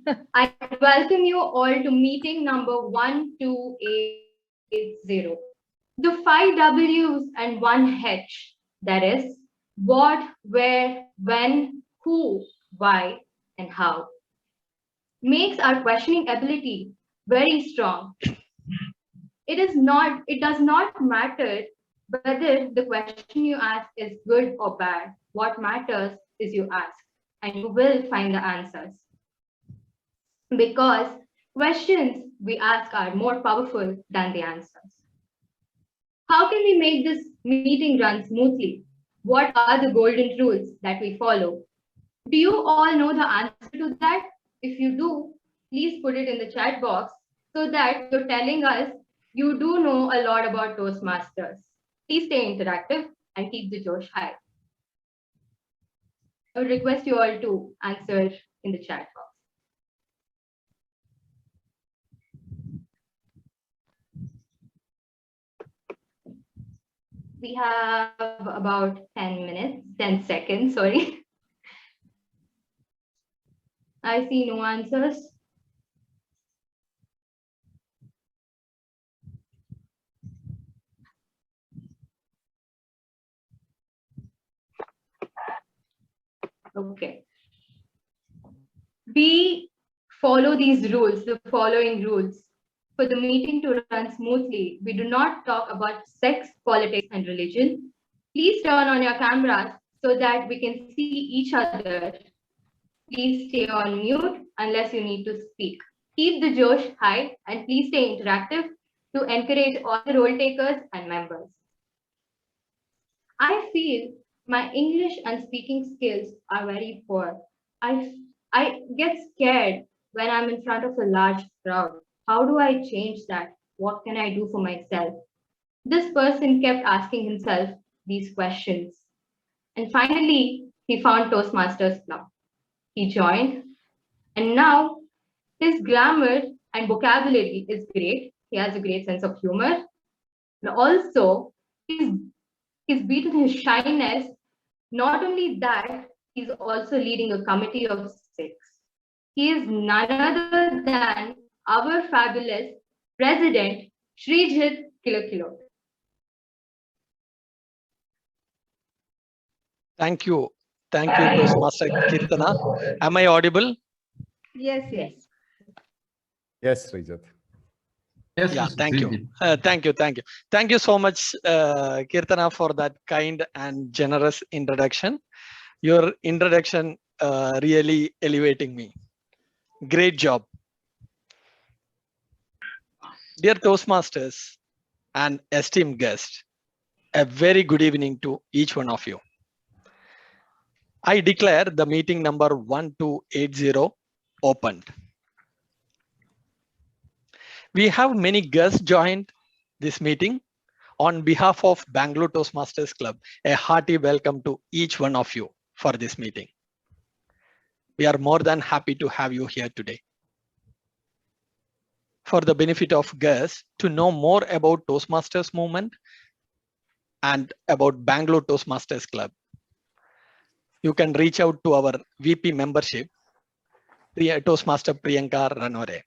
I welcome you all to meeting number 1280. The 5 W's and 1 H, that is, what, where, when, who, why, and how, makes our questioning ability very strong. It does not matter whether the question you ask is good or bad. What matters is you ask, and you will find the answers. Because questions we ask are more powerful than the answers. How can we make this meeting run smoothly? What are the golden rules that we follow? Do you all know the answer to that? If you do, please put it in the chat box so that you're telling us you do know a lot about Toastmasters. Please stay interactive and keep the Josh high. I would request you all to answer in the chat box. We have about 10 seconds, sorry. I see no answers. Okay. We follow these rules, the following rules. For the meeting to run smoothly, we do not talk about sex, politics, and religion. Please turn on your cameras so that we can see each other. Please stay on mute unless you need to speak. Keep the Josh high and please stay interactive to encourage all the role takers and members. I feel my English and speaking skills are very poor. I get scared when I'm in front of a large crowd. How do I change that? What can I do for myself? This person kept asking himself these questions. And finally, he found Toastmasters Club. He joined, and now his grammar and vocabulary is great. He has a great sense of humor. And also, he's beaten his shyness. Not only that, he's also leading a committee of 6. He is none other than our fabulous President, Srijit Kilokilo. Thank you. Thank you, Toastmaster Kirtana. Am I audible? Yes, yes. Yes, Srijit. Yes, Yeah, Mr. thank you. Srijit. Thank you. Thank you. Thank you so much, Kirtana, for that kind and generous introduction. Your introduction really elevating me. Great job. Dear Toastmasters and esteemed guests, a very good evening to each one of you. I declare the meeting number 1280 opened. We have many guests joined this meeting. On behalf of Bangalore Toastmasters Club, a hearty welcome to each one of you for this meeting. We are more than happy to have you here today. For the benefit of guests to know more about Toastmasters movement and about Bangalore Toastmasters Club, you can reach out to our VP membership, Toastmaster Priyanka Ranore.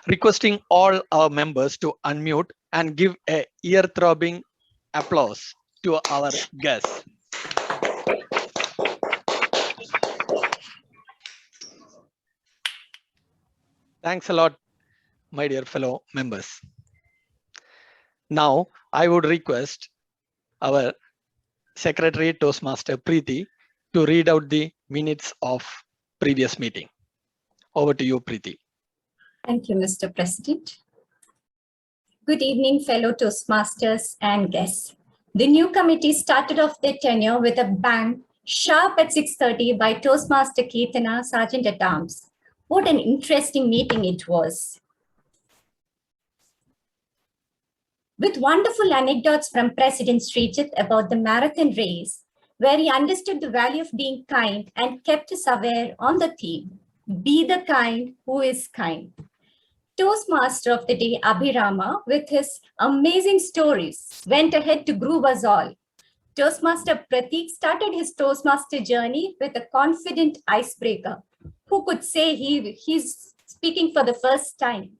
Requesting all our members to unmute and give a ear-throbbing applause to our guests. Thanks a lot, my dear fellow members. Now, I would request our Secretary Toastmaster Preeti to read out the minutes of previous meeting. Over to you, Preeti. Thank you, Mr. President. Good evening, fellow Toastmasters and guests. The new committee started off their tenure with a bang, sharp at 6:30 by Toastmaster Kirtana, Sergeant at Arms. What an interesting meeting it was. With wonderful anecdotes from President Srijit about the marathon race, where he understood the value of being kind and kept us aware on the theme, be the kind who is kind. Toastmaster of the day, Abhirama, with his amazing stories, went ahead to groove us all. Toastmaster Pratik started his Toastmaster journey with a confident icebreaker. who could say he's speaking for the first time.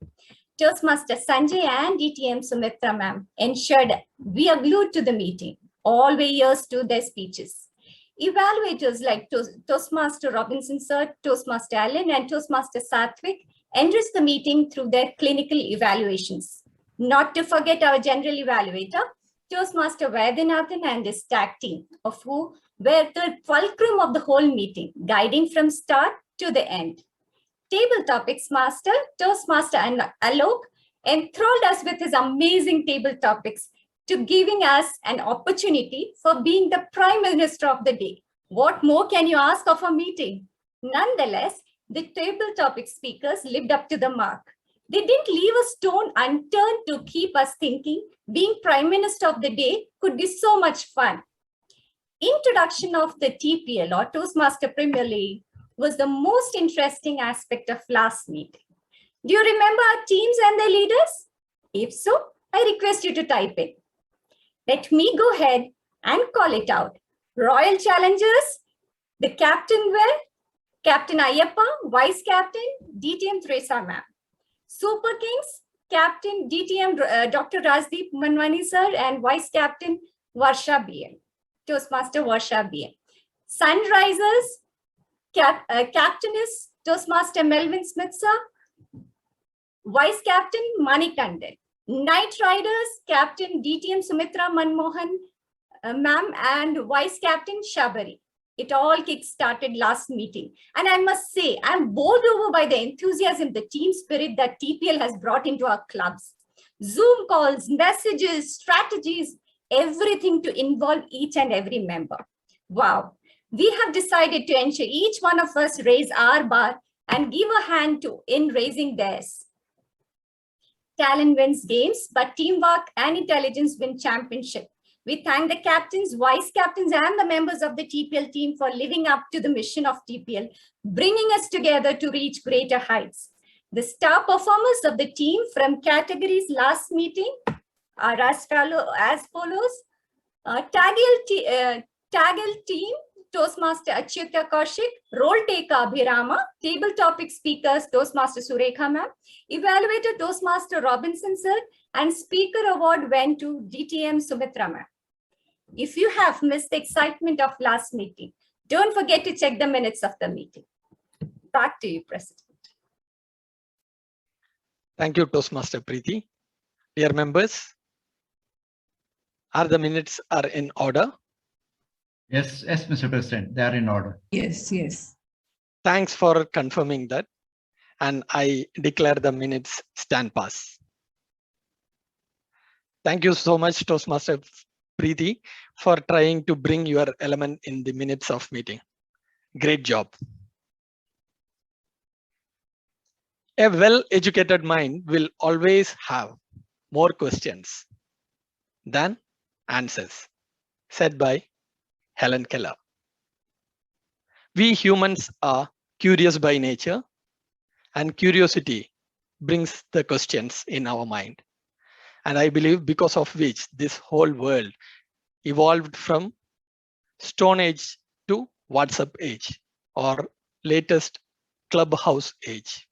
Toastmaster Sanjay and DTM Sumitra ma'am ensured we are glued to the meeting, all ears to their speeches. Evaluators like Toastmaster Robinson sir, Toastmaster Allen, and Toastmaster Sathwik enriched the meeting through their clinical evaluations. Not to forget our general evaluator, Toastmaster Vaidyanathan and his tag team, of who were the fulcrum of the whole meeting, guiding from start to the end. Table topics master, Toastmaster Alok, enthralled us with his amazing table topics, to giving us an opportunity for being the Prime Minister of the day. What more can you ask of a meeting? Nonetheless, the table topic speakers lived up to the mark. They didn't leave a stone unturned to keep us thinking being Prime Minister of the day could be so much fun. Introduction of the TPL or Toastmaster Premier League was the most interesting aspect of last meeting. Do you remember our teams and their leaders? If so, I request you to type it. Let me go ahead and call it out. Royal Challengers, the captain were Captain Ayyappa, Vice Captain DTM Theresa ma'am. Super Kings, Captain DTM Dr. Rajdeep Manwani sir and Vice Captain Varsha BM, Toastmaster Varsha BM. Sunrisers, Captain is Toastmaster Melvin Smith sir, Vice Captain Manik Tandon. Night Riders, Captain DTM Sumitra Manmohan ma'am and Vice Captain Shabari. It all kick-started last meeting. And I must say, I'm bowled over by the enthusiasm, the team spirit that TPL has brought into our clubs. Zoom calls, messages, strategies, everything to involve each and every member. Wow. We have decided to ensure each one of us raise our bar and give a hand in raising theirs. Talent wins games, but teamwork and intelligence win championship. We thank the captains, vice captains, and the members of the TPL team for living up to the mission of TPL, bringing us together to reach greater heights. The star performers of the team from categories last meeting are as follows. Taggle team, Toastmaster Achyuta Kaushik, role taker Abhirama, table topic speakers Toastmaster Surekha ma'am, evaluator Toastmaster Robinson sir, and speaker award went to DTM Sumitra ma'am. If you have missed the excitement of last meeting, don't forget to check the minutes of the meeting. Back to you, President. Thank you, Toastmaster Preeti. Dear members, are the minutes in order? Yes, Mr. President, they are in order. Yes. Thanks for confirming that. And I declare the minutes stand pass. Thank you so much, Toastmaster Preeti, for trying to bring your element in the minutes of meeting. Great job. A well-educated mind will always have more questions than answers, said by Helen Keller. We humans are curious by nature, and curiosity brings the questions in our mind. And I believe because of which this whole world evolved from Stone Age to WhatsApp age or latest Clubhouse age.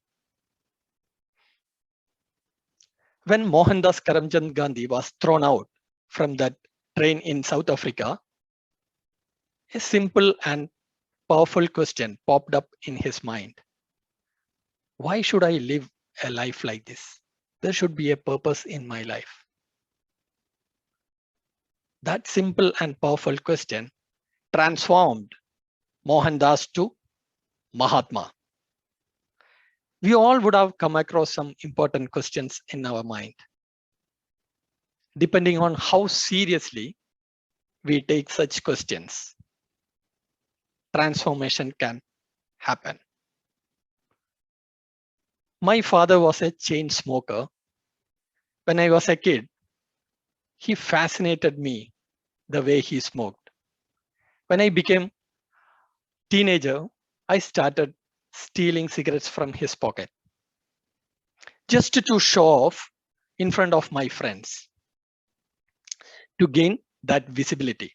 When Mohandas Karamchand Gandhi was thrown out from that train in South Africa, a simple and powerful question popped up in his mind. Why should I live a life like this? There should be a purpose in my life. That simple and powerful question transformed Mohandas to Mahatma. We all would have come across some important questions in our mind. Depending on how seriously we take such questions, transformation can happen. My father was a chain smoker. When I was a kid, he fascinated me the way he smoked. When I became teenager, I started stealing cigarettes from his pocket just to show off in front of my friends to gain that visibility.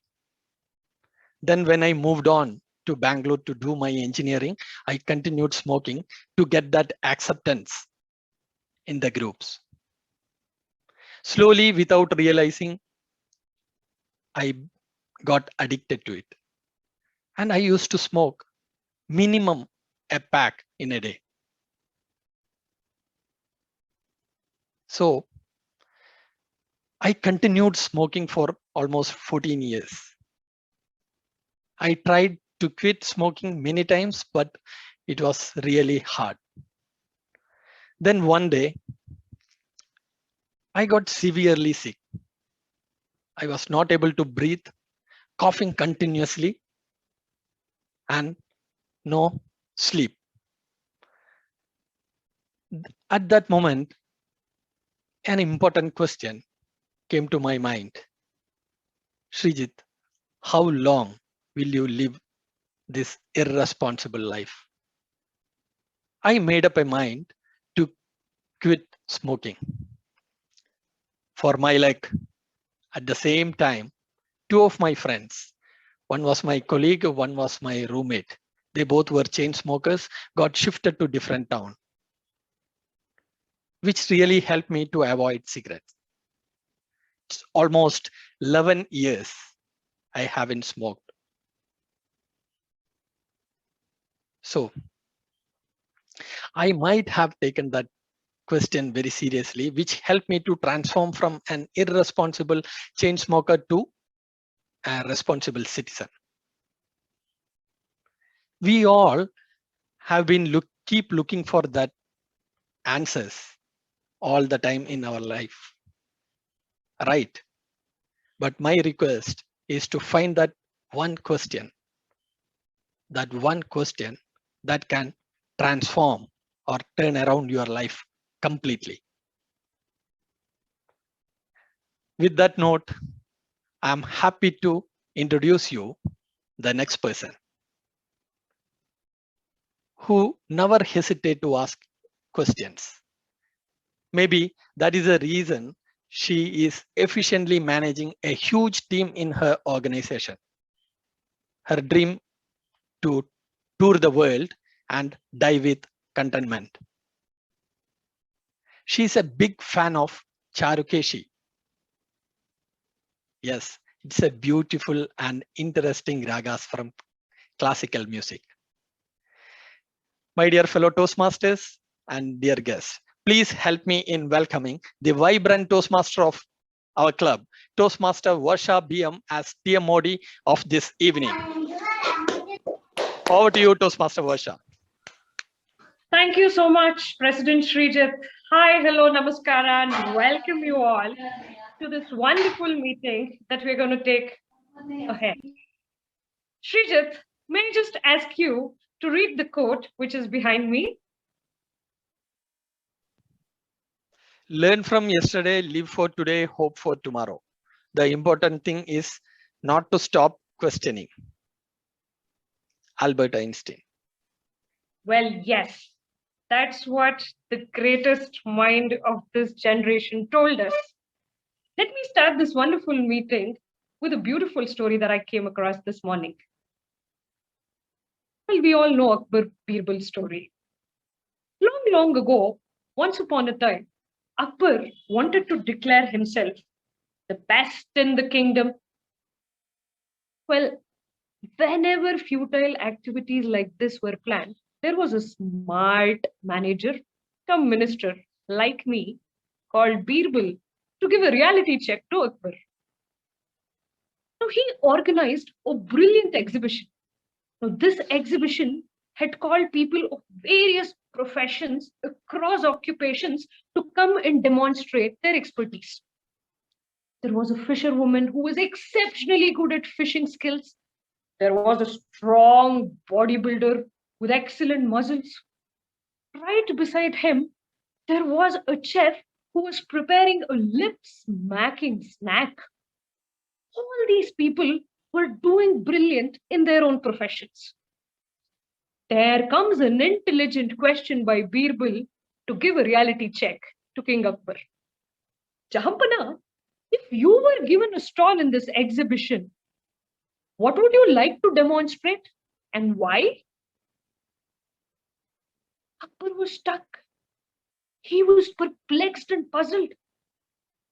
Then when I moved on to Bangalore to do my engineering, I continued smoking to get that acceptance in the groups. Slowly, without realizing, I got addicted to it. And I used to smoke minimum a pack in a day. So I continued smoking for almost 14 years. I tried to quit smoking many times, but it was really hard. Then one day, I got severely sick. I was not able to breathe, coughing continuously, and no sleep. At that moment, an important question came to my mind. Srijit, how long will you live this irresponsible life? I made up a mind to quit smoking. For my luck, at the same time, two of my friends, one was my colleague, one was my roommate. They both were chain smokers, got shifted to different town, which really helped me to avoid cigarettes. It's almost 11 years I haven't smoked. So I might have taken that question very seriously, which helped me to transform from an irresponsible chain smoker to a responsible citizen. We all have been keep looking for that answers all the time in our life, right? But my request is to find that one question that can transform or turn around your life completely. With that note, I'm happy to introduce you the next person who never hesitate to ask questions. Maybe that is the reason she is efficiently managing a huge team in her organization. Her dream to tour the world and die with contentment. She's a big fan of Charukeshi. Yes, it's a beautiful and interesting ragas from classical music. My dear fellow Toastmasters and dear guests, please help me in welcoming the vibrant Toastmaster of our club, Toastmaster Varsha BM as TMOD of this evening. Over to you, Toastmaster Varsha. Thank you so much, President Srijit. Hi, hello, namaskara, and welcome you all to this wonderful meeting that we're going to take ahead. Srijit, may I just ask you to read the quote which is behind me? Learn from yesterday, live for today, hope for tomorrow. The important thing is not to stop questioning. Albert Einstein. Well, yes, that's what the greatest mind of this generation told us. Let me start this wonderful meeting with a beautiful story that I came across this morning. Well, we all know Akbar Birbal's story. Long, long ago, once upon a time, Akbar wanted to declare himself the best in the kingdom. Well, whenever futile activities like this were planned, there was a smart manager, come minister like me, called Birbal, to give a reality check to Akbar. Now, he organized a brilliant exhibition. Now, this exhibition had called people of various professions across occupations to come and demonstrate their expertise. There was a fisherwoman who was exceptionally good at fishing skills. There was a strong bodybuilder with excellent muscles. Right beside him, there was a chef who was preparing a lip-smacking snack. All these people were doing brilliant in their own professions. There comes an intelligent question by Birbal to give a reality check to King Akbar. Jahanpana, if you were given a stall in this exhibition, what would you like to demonstrate And why? Akbar was stuck. He was perplexed and puzzled.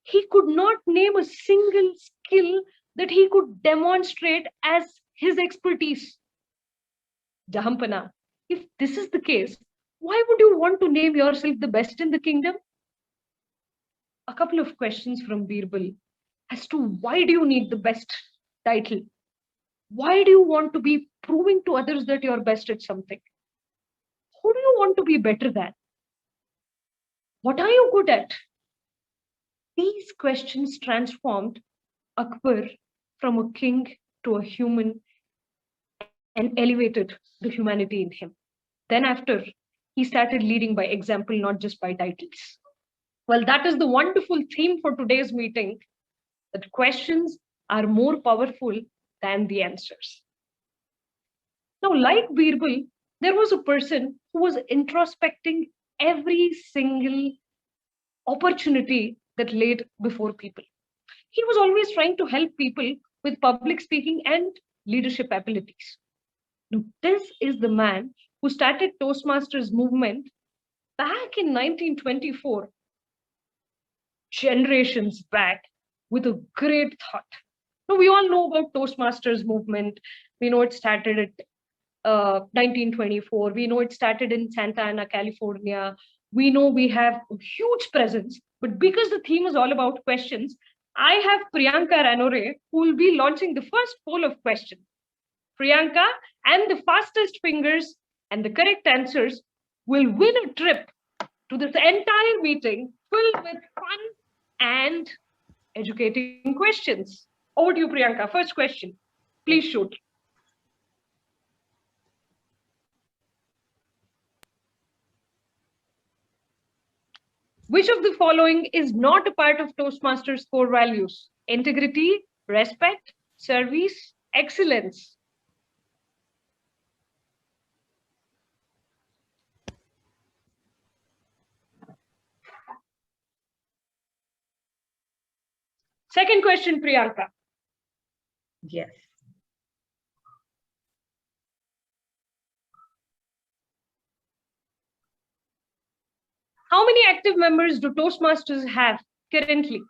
He could not name a single skill that he could demonstrate as his expertise. Jahampana, if this is the case, why would you want to name yourself the best in the kingdom? A couple of questions from Birbal as to why do you need the best title? Why do you want to be proving to others that you're best at something? Who do you want to be better than? What are you good at? These questions transformed Akbar from a king to a human and elevated the humanity in him. Then after, he started leading by example, not just by titles. Well, that is the wonderful theme for today's meeting, that questions are more powerful than the answers. Now, like Birbal, there was a person who was introspecting every single opportunity that laid before people. He was always trying to help people with public speaking and leadership abilities. Now, this is the man who started Toastmasters movement back in 1924, generations back, with a great thought. Now, we all know about Toastmasters movement. We know it started at 1924. We know it started in Santa Ana, California. We know we have a huge presence, but because the theme is all about questions, I have Priyanka Ranore, who will be launching the first poll of questions. Priyanka and the fastest fingers and the correct answers will win a trip to this entire meeting filled with fun and educating questions. Over to you, Priyanka. First question. Please shoot. Which of the following is not a part of Toastmasters' core values? Integrity, respect, service, excellence. Second question, Priyanka. Yes. How many active members do Toastmasters have currently?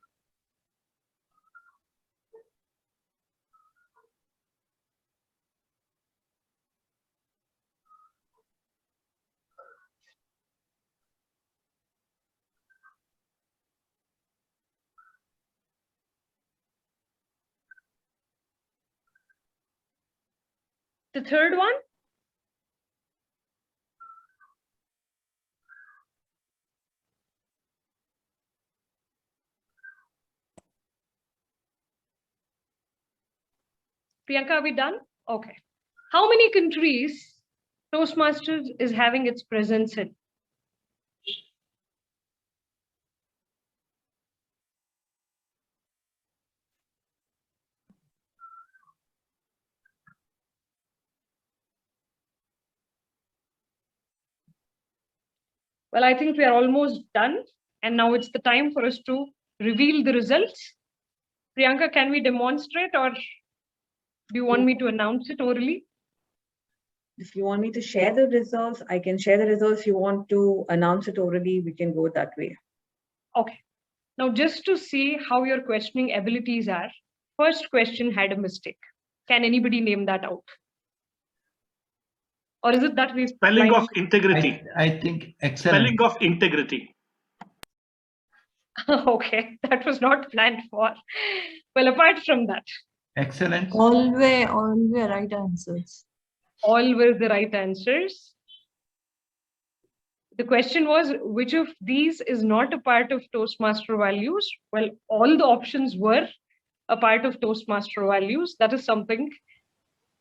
The third one? Priyanka, are we done? Okay. How many countries Toastmasters is having its presence in? Well, I think we are almost done. And now it's the time for us to reveal the results. Priyanka, can we demonstrate, or do you want me to announce it orally? If you want me to share the results, I can share the results. If you want to announce it orally, we can go that way. Okay. Now, just to see how your questioning abilities are, first question had a mistake. Can anybody name that out? Or is it that we've Spelling of integrity. I think excellent. Spelling of integrity. Okay, that was not planned for. Well, apart from that, Excellent. All were right answers. all were the right answers. The question was, which of these is not a part of Toastmaster values? Well, all the options were a part of Toastmaster values. That is something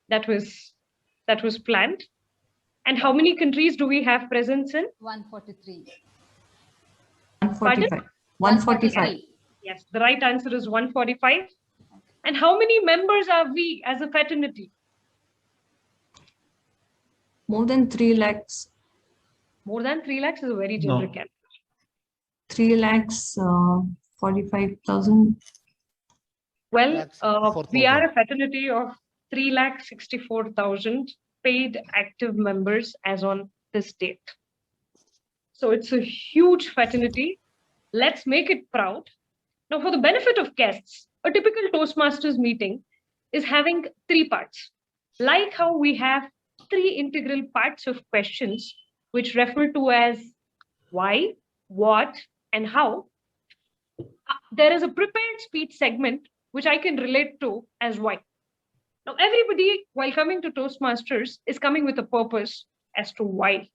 that was planned. And how many countries do we have presence in? 143. 145. 145. Yes, the right answer is 145. And how many members are we as a fraternity? More than 3 lakhs. More than 3 lakhs is a very generic answer. 3 lakhs 45,000. Well, we are a fraternity of 3,64,000 paid active members as on this date. So it's a huge fraternity. Let's make it proud. Now, for the benefit of guests, a typical Toastmasters meeting is having 3 parts. Like how we have 3 integral parts of questions, which refer to as why, what, and how. There is a prepared speech segment, which I can relate to as why. Now, everybody, while coming to Toastmasters, is coming with a purpose as to why.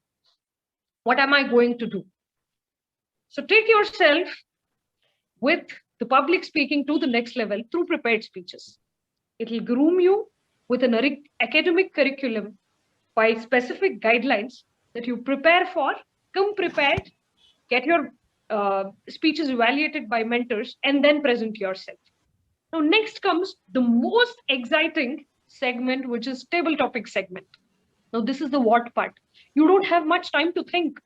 What am I going to do? So take yourself with the public speaking to the next level through prepared speeches. It will groom you with an academic curriculum by specific guidelines that you prepare for, come prepared, get your speeches evaluated by mentors, and then present yourself. Now, next comes the most exciting segment, which is table topic segment. Now, this is the what part. You don't have much time to think.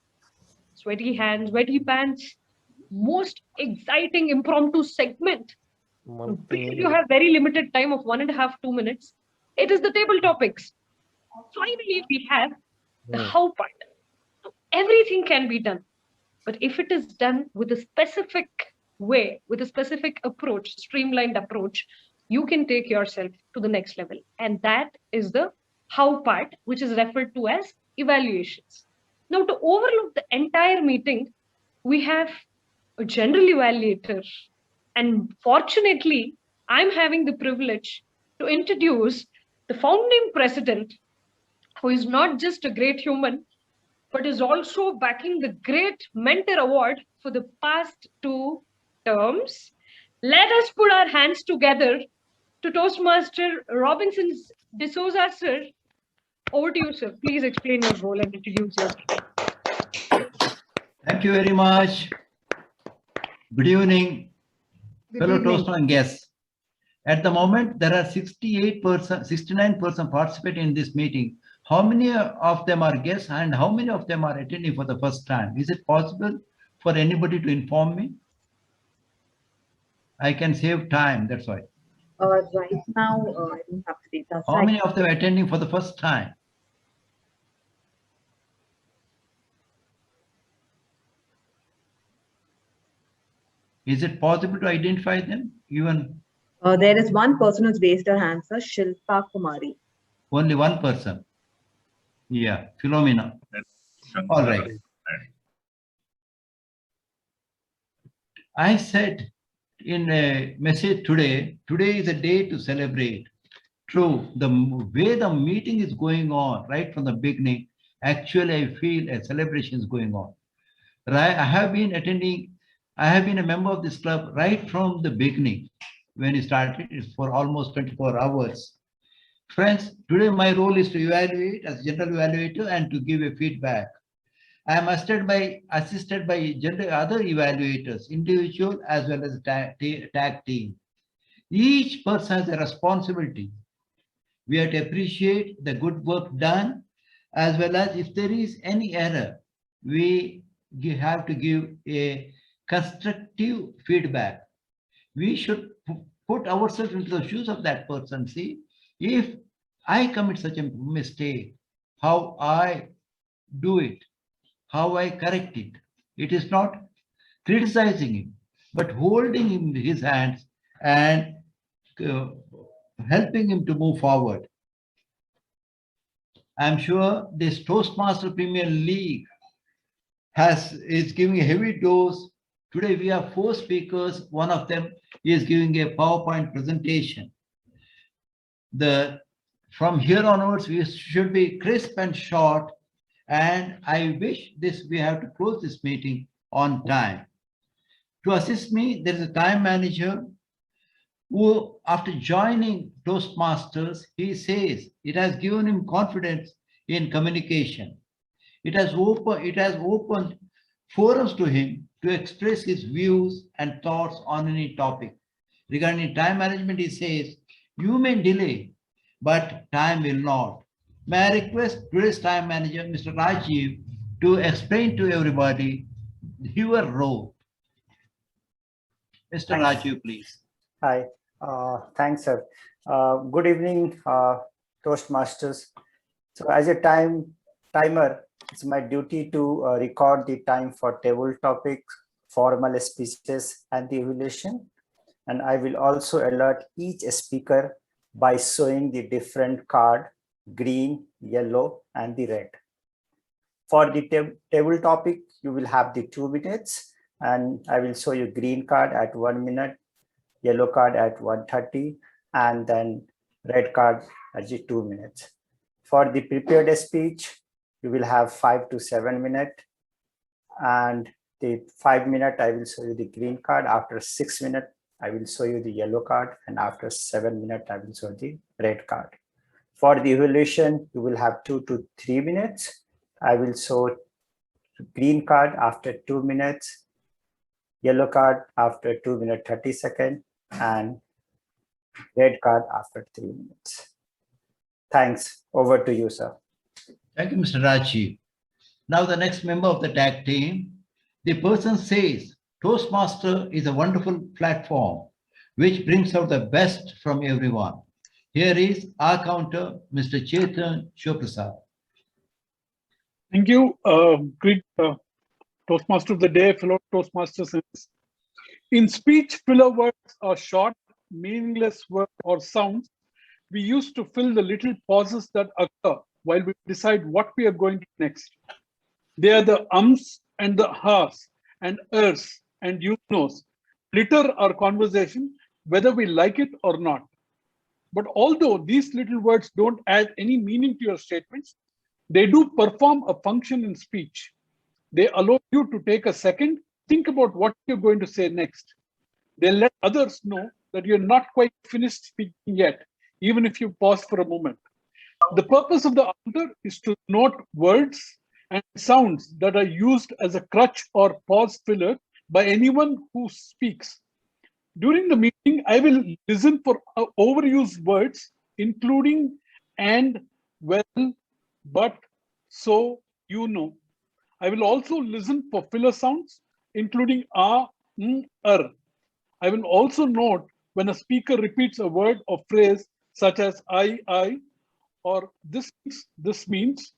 Sweaty hands, sweaty pants, most exciting impromptu segment. Because you have very limited time of 1.5 to 2 minutes. It is the table topics. Finally, we have the how part. So everything can be done. But if it is done with a specific way, with a specific approach, streamlined approach, you can take yourself to the next level. And that is the how part, which is referred to as evaluations. Now, to overlook the entire meeting, we have a general evaluator. And fortunately, I'm having the privilege to introduce the founding president, who is not just a great human, but is also backing the Great Mentor Award for the past 2 terms. Let us put our hands together to Toastmaster Robinson D'Souza, sir. Over to you, sir. Please explain your role and introduce yourself. Thank you very much. Good evening, fellow Toastmasters and guests. At the moment, there are 68%, 69% participating in this meeting. How many of them are guests and how many of them are attending for the first time? Is it possible for anybody to inform me? I can save time, that's why. Right now, I don't have the data. How many of them are attending for the first time? Is it possible to identify them? Even there is one person who's raised her hand, sir, Shilpa Kumari. only one person. Yeah, Philomena. All right. I said in a message today is a day to celebrate. True, the way the meeting is going on right from the beginning, actually I feel a celebration is going on. Right, I have been a member of this club right from the beginning when it started for almost 24 hours. Friends, today my role is to evaluate as general evaluator and to give a feedback. I am assisted by other evaluators, individual as well as tag team. Each person has a responsibility. We have to appreciate the good work done, as well as if there is any error, we have to give a constructive feedback. We should put ourselves into the shoes of that person. See, if I commit such a mistake, how I do it, how I correct it. It is not criticizing him, but holding him in his hands and helping him to move forward. I'm sure this Toastmaster Premier League is giving a heavy dose. Today we have 4 speakers. One of them is giving a PowerPoint presentation. From here onwards, we should be crisp and short. And I wish we have to close this meeting on time. To assist me, there is a time manager who, after joining Toastmasters, he says it has given him confidence in communication. It has opened forums to him to express his views and thoughts on any topic. Regarding time management, he says, you may delay, but time will not. May I request today's time manager, Mr. Rajiv, to explain to everybody your role. Mr. Rajiv, please. Hi, thanks, sir. Good evening, Toastmasters. So as a timer, it's my duty to record the time for table topics, formal speeches, and the evaluation. And I will also alert each speaker by showing the different card, green, yellow, and the red. For the table topic, you will have the 2 minutes, and I will show you green card at 1 minute, yellow card at 1:30, and then red card at the 2 minutes. For the prepared speech, you will have 5 to 7 minutes, and the 5 minute, I will show you the green card. After 6 minutes, I will show you the yellow card, and after 7 minutes, I will show the red card. For the evaluation, you will have 2 to 3 minutes. I will show green card after 2 minutes, yellow card after 2 minutes 30 seconds, and red card after 3 minutes. Thanks. Over to you, sir. Thank you, Mr. Raji. Now the next member of the tag team, the person says, Toastmaster is a wonderful platform which brings out the best from everyone. Here is our counter, Mr. Chetan Shoprasad. Thank you. Great Toastmaster of the day, fellow Toastmasters. In speech, filler words are short, meaningless words or sounds. We used to fill the little pauses that occur while we decide what we are going to next. They are the ums and the has and ers and you knows, litter our conversation, whether we like it or not. But although these little words don't add any meaning to your statements, they do perform a function in speech. They allow you to take a second, think about what you're going to say next. They let others know that you're not quite finished speaking yet, even if you pause for a moment. The purpose of the counter is to note words and sounds that are used as a crutch or pause filler by anyone who speaks. During the meeting, I will listen for overused words, including and, well, but, so, you know. I will also listen for filler sounds, including I will also note when a speaker repeats a word or phrase such as I, or this means.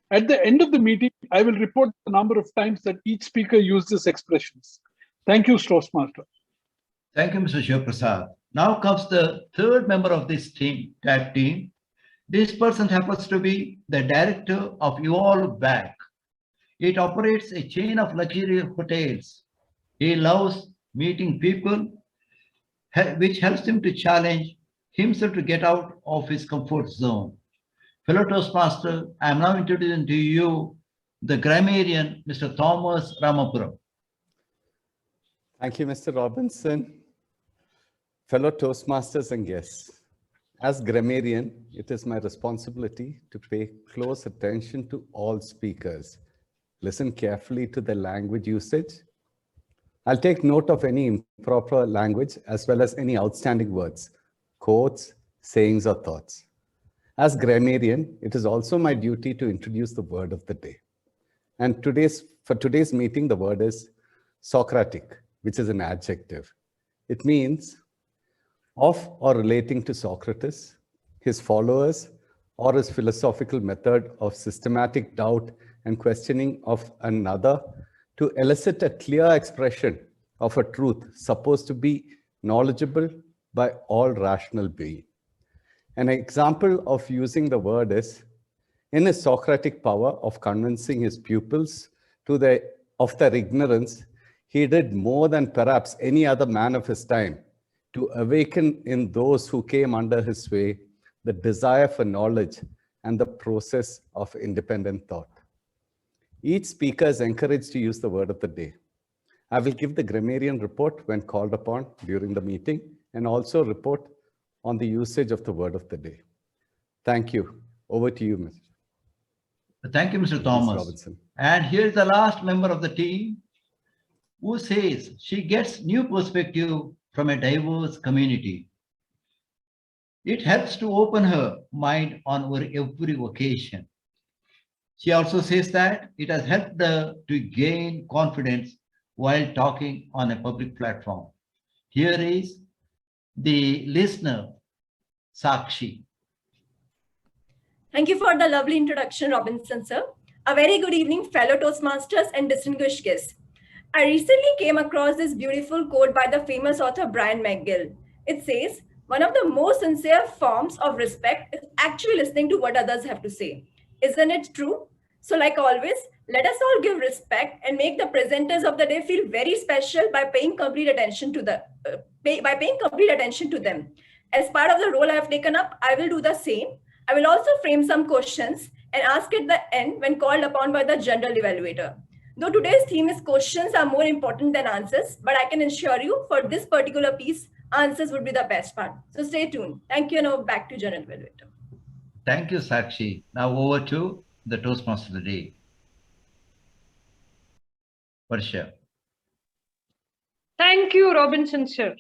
At the end of the meeting, I will report the number of times that each speaker used these expressions. Thank you, Toastmaster. Thank you, Mr. Shivaprasad. Now comes the third member of this tag team. This person happens to be the director of You All Back. It operates a chain of luxury hotels. He loves meeting people, which helps him to challenge himself to get out of his comfort zone. Fellow Toastmaster, I am now introducing to you the grammarian, Mr. Thomas Ramapuram. Thank you, Mr. Robinson. Fellow Toastmasters and guests, as grammarian, it is my responsibility to pay close attention to all speakers. Listen carefully to their language usage. I'll take note of any improper language as well as any outstanding words, quotes, sayings, or thoughts. As grammarian, it is also my duty to introduce the word of the day. And for today's meeting, the word is Socratic, which is an adjective. It means of or relating to Socrates, his followers, or his philosophical method of systematic doubt and questioning of another to elicit a clear expression of a truth supposed to be knowledgeable by all rational being. An example of using the word is, in his Socratic power of convincing his pupils of their ignorance, he did more than perhaps any other man of his time to awaken in those who came under his sway the desire for knowledge and the process of independent thought. Each speaker is encouraged to use the word of the day. I will give the grammarian report when called upon during the meeting and also report on the usage of the word of the day. Thank you. Over to you, Mr. Thank you, Mr. Thomas. Robinson. And here's the last member of the team who says she gets new perspective from a diverse community. It helps to open her mind on every occasion. She also says that it has helped her to gain confidence while talking on a public platform. Here is the listener, Sakshi. Thank you for the lovely introduction, Robinson, sir. A very good evening, fellow Toastmasters and distinguished guests. I recently came across this beautiful quote by the famous author Brian McGill. It says, "One of the most sincere forms of respect is actually listening to what others have to say." Isn't it true? So like always, let us all give respect and make the presenters of the day feel very special by paying complete attention to them. As part of the role I have taken up, I will do the same. I will also frame some questions and ask at the end when called upon by the general evaluator. Though today's theme is questions are more important than answers, but I can assure you for this particular piece, answers would be the best part. So stay tuned. Thank you, and now back to general evaluator. Thank you, Sakshi. Now over to the Toastmaster of the day. Varsha. Thank you, Robinson, sir.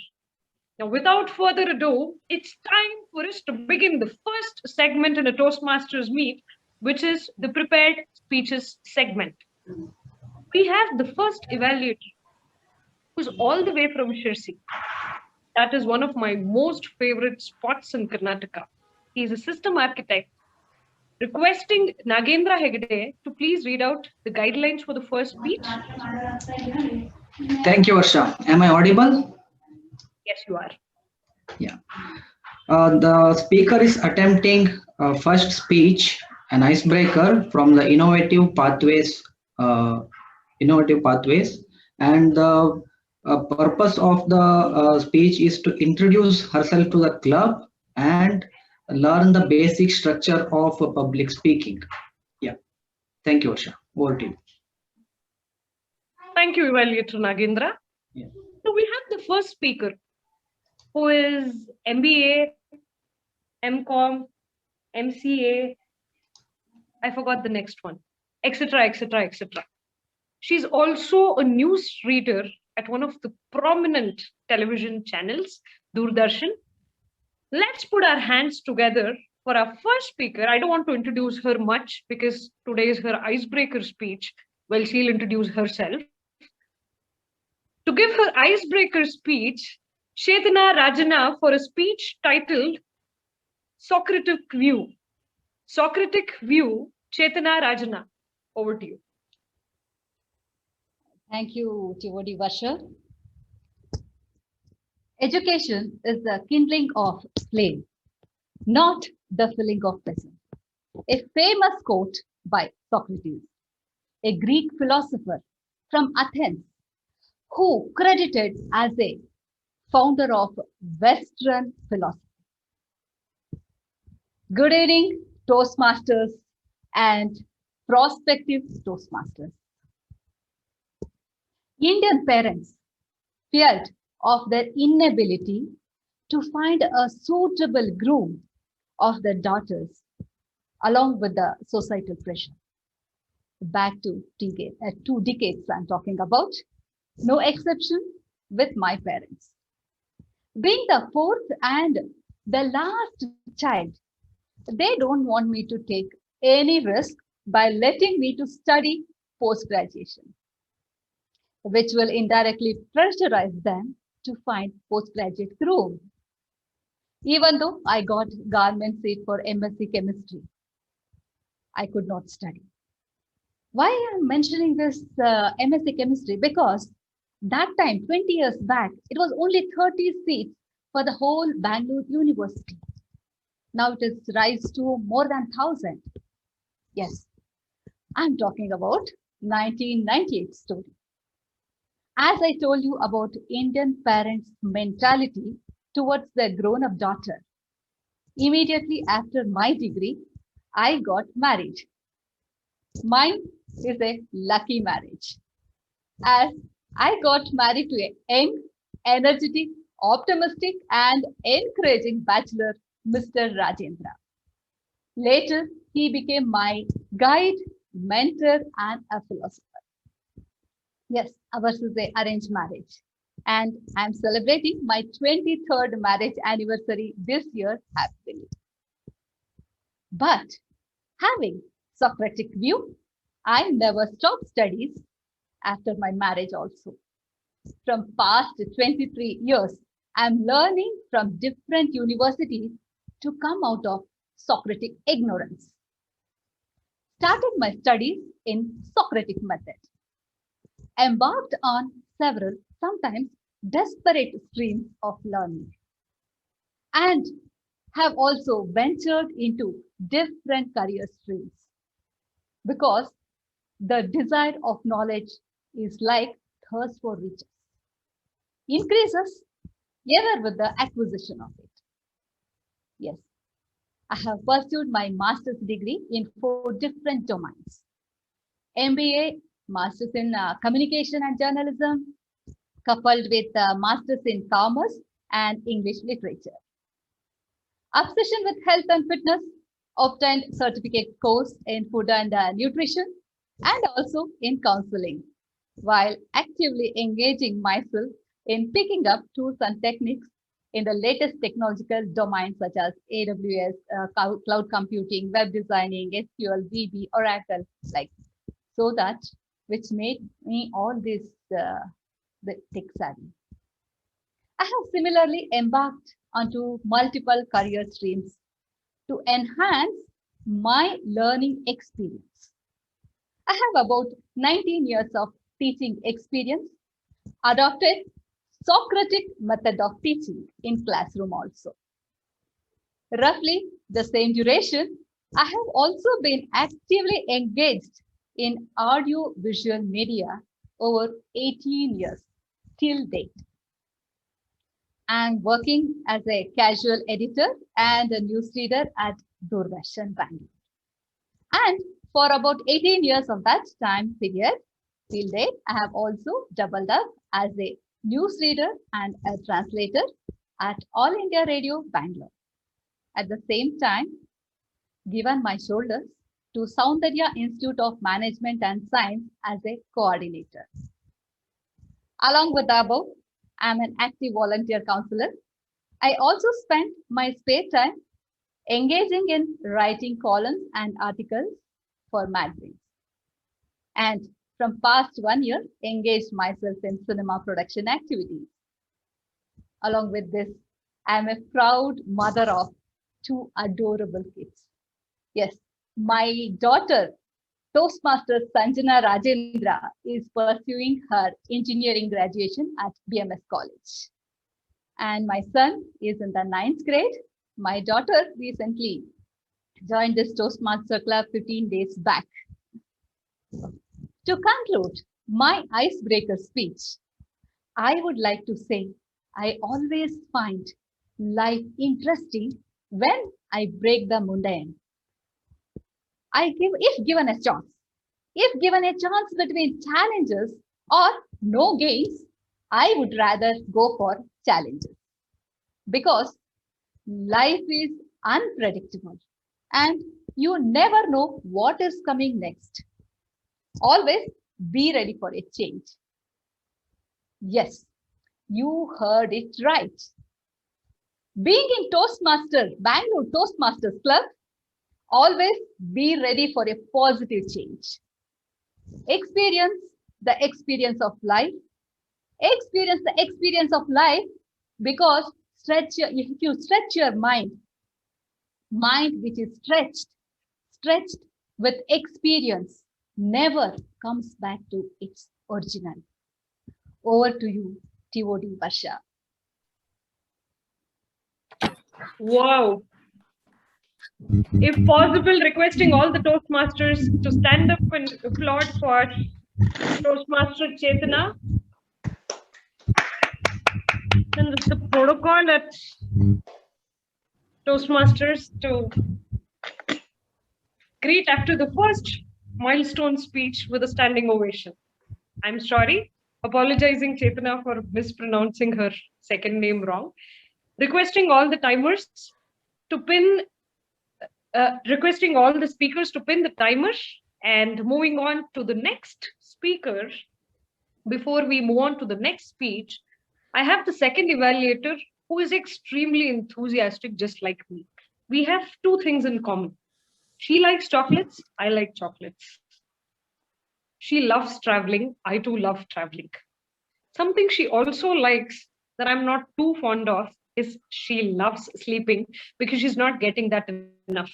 Now, without further ado, it's time for us to begin the first segment in a Toastmasters meet, which is the prepared speeches segment. We have the first evaluator, who's all the way from Shirsi. That is one of my most favorite spots in Karnataka. He's a system architect. Requesting Nagendra Hegde to please read out the guidelines for the first speech. Thank you, Varsha. Am I audible? Yes, you are. Yeah. The speaker is attempting first speech, an icebreaker from the innovative pathways, and the purpose of the speech is to introduce herself to the club and learn the basic structure of public speaking. Yeah. Thank you, Varsha. Over to you. Thank you, Evaluator Nagendra. Yeah. So we have the first speaker, who is MBA, MCOM, MCA, I forgot the next one, etc., etc., etc. She's also a news reader at one of the prominent television channels, Doordarshan. Let's put our hands together for our first speaker. I don't want to introduce her much because today is her icebreaker speech. Well, she'll introduce herself. To give her icebreaker speech, Chetana Rajana for a speech titled Socratic View. Socratic View, Chetana Rajana. Over to you. Thank you, Tivodi Varsha. Education is the kindling of flame, not the filling of vessel. A famous quote by Socrates, a Greek philosopher from Athens, who credited as a founder of Western philosophy. Good evening, Toastmasters and prospective Toastmasters. Indian parents feared of their inability to find a suitable groom of their daughters, along with the societal pressure. Back to 2 decades I'm talking about, no exception with my parents. Being the fourth and the last child, they don't want me to take any risk by letting me to study post-graduation, which will indirectly pressurize them to find postgraduate groom. Even though I got government seat for MSc Chemistry, I could not study. Why I'm mentioning this MSc Chemistry? Because that time, 20 years back, it was only 30 seats for the whole Bangalore University. Now it is rise to more than 1,000. Yes, I'm talking about 1998 story. As I told you about Indian parents' mentality towards their grown-up daughter, immediately after my degree, I got married. Mine is a lucky marriage, as I got married to a young, energetic, optimistic, and encouraging bachelor, Mr. Rajendra. Later, he became my guide, mentor, and a philosopher. Yes, ours is an arranged marriage. And I'm celebrating my 23rd marriage anniversary this year happily. But having Socratic view, I never stopped studies after my marriage also. From past 23 years, I'm learning from different universities to come out of Socratic ignorance. started my studies in Socratic method, embarked on several, sometimes desperate streams of learning, and have also ventured into different career streams because the desire of knowledge is like thirst for riches, increases ever with the acquisition of it. Yes, I have pursued my master's degree in 4 different domains. MBA, Masters in Communication and Journalism, coupled with Masters in Commerce and English Literature. Obsession with health and fitness, obtained certificate course in food and nutrition, and also in counseling, while actively engaging myself in picking up tools and techniques in the latest technological domains such as AWS, cloud computing, web designing, SQL, VB, Oracle, like so that which made me all this the tech savvy. I have similarly embarked onto multiple career streams to enhance my learning experience. I have about 19 years of teaching experience, adopted Socratic method of teaching in classroom also. Roughly the same duration, I have also been actively engaged in audio-visual media over 18 years till date. I'm working as a casual editor and a newsreader at Doordarshan, Bangalore. And for about 18 years of that time period, till date, I have also doubled up as a newsreader and a translator at All India Radio, Bangalore. At the same time, given my shoulders to Soundarya Institute of Management and Science as a coordinator. Along with the above, I'm an active volunteer counselor. I also spend my spare time engaging in writing columns and articles for magazines. And from past 1 year, engaged myself in cinema production activities. Along with this, I'm a proud mother of 2 adorable kids. Yes, my daughter, Toastmaster Sanjana Rajendra, is pursuing her engineering graduation at BMS College. And my son is in the 9th grade. My daughter recently joined this Toastmaster Club 15 days back. To conclude my icebreaker speech, I would like to say I always find life interesting when I break the mundane. If given a chance between challenges or no gains, I would rather go for challenges because life is unpredictable and you never know what is coming next. Always be ready for a change. Yes, you heard it right. Being in Bangalore Toastmasters Club, always be ready for a positive change. Experience the experience of life. Experience the experience of life because if you stretch your mind which is stretched with experience, never comes back to its original. Over to you, TOD Varsha. Wow. If possible, requesting all the Toastmasters to stand up and applaud for Toastmaster Chetana. And it's the protocol at Toastmasters to greet after the first milestone speech with a standing ovation. I'm sorry, apologizing Chetana for mispronouncing her second name wrong. Requesting all the timers to pin, requesting all the speakers to pin the timer and moving on to the next speaker. Before we move on to the next speech, I have the second evaluator who is extremely enthusiastic, just like me. We have 2 things in common. She likes chocolates, I like chocolates. She loves traveling, I too love traveling. Something she also likes that I'm not too fond of is she loves sleeping because she's not getting that enough.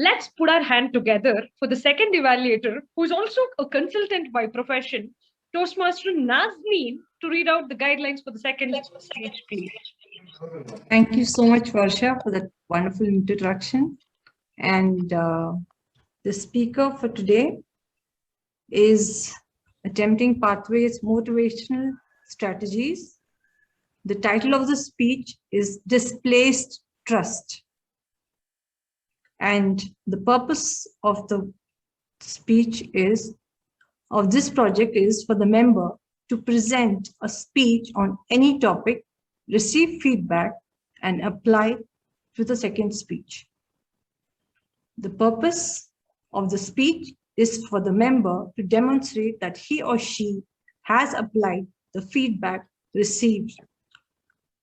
Let's put our hand together for the second evaluator, who is also a consultant by profession, Toastmaster Nazneen, to read out the guidelines for the second stage, please. Thank you so much, Varsha, for that wonderful introduction. And the speaker for today is Attempting Pathways Motivational Strategies. The title of the speech is Displaced Trust. And the purpose of the speech of this project is for the member to present a speech on any topic, receive feedback, and apply to the second speech. The purpose of the speech is for the member to demonstrate that he or she has applied the feedback received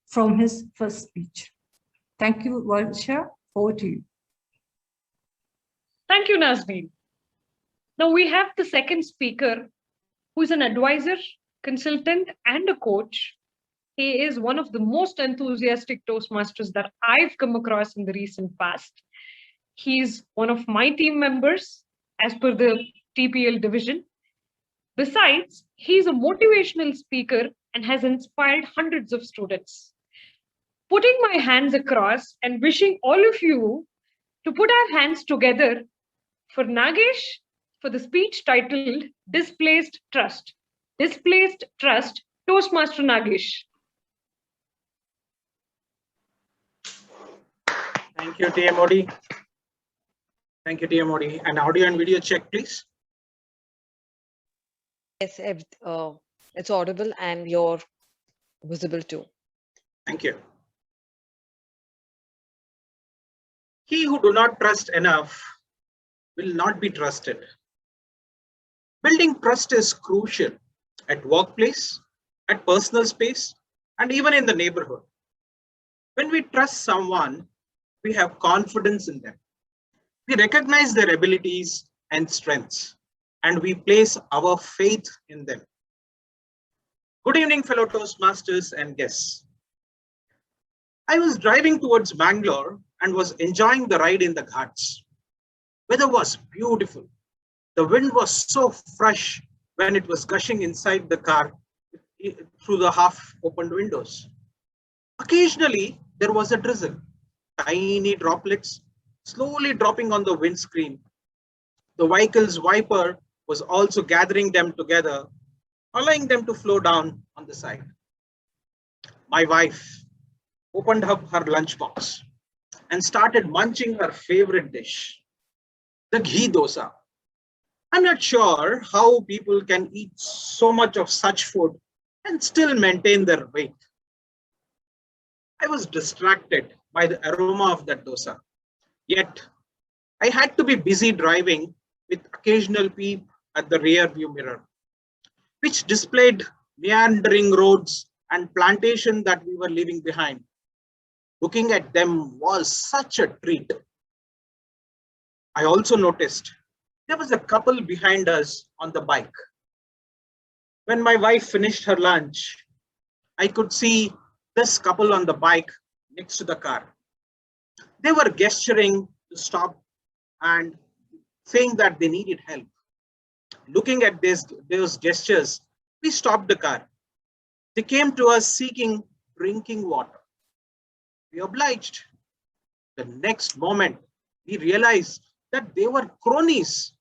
from his first speech. Thank you, Varsha. Over to you. Thank you, Nazneen. Now we have the second speaker, who is an advisor, consultant, and a coach. He is one of the most enthusiastic Toastmasters that I've come across in the recent past. He's one of my team members as per the TPL division. Besides, he's a motivational speaker and has inspired hundreds of students. Putting my hands across and wishing all of you to put our hands together for Nagesh for the speech titled Displaced Trust. Displaced Trust, Toastmaster Nagesh. Thank you, TMOD. Thank you, TMOD. And audio and video check, please. Yes, it's audible and you're visible too. Thank you. He who do not trust enough will not be trusted. Building trust is crucial at workplace, at personal space, and even in the neighborhood. When we trust someone, we have confidence in them. We recognize their abilities and strengths, and we place our faith in them. Good evening, fellow Toastmasters and guests. I was driving towards Bangalore and was enjoying the ride in the Ghats. Weather was beautiful. The wind was so fresh when it was gushing inside the car through the half-opened windows. Occasionally, there was a drizzle, tiny droplets slowly dropping on the windscreen. The vehicle's wiper was also gathering them together, allowing them to flow down on the side. My wife opened up her lunchbox and started munching her favorite dish, the ghee dosa. I'm not sure how people can eat so much of such food and still maintain their weight. I was distracted by the aroma of that dosa. Yet, I had to be busy driving with occasional peep at the rear view mirror, which displayed meandering roads and plantation that we were leaving behind. Looking at them was such a treat. I also noticed there was a couple behind us on the bike. When my wife finished her lunch, I could see this couple on the bike next to the car. They were gesturing to stop and saying that they needed help. Looking at those gestures, we stopped the car. They came to us seeking drinking water. We obliged. The next moment, we realized that they were cronies.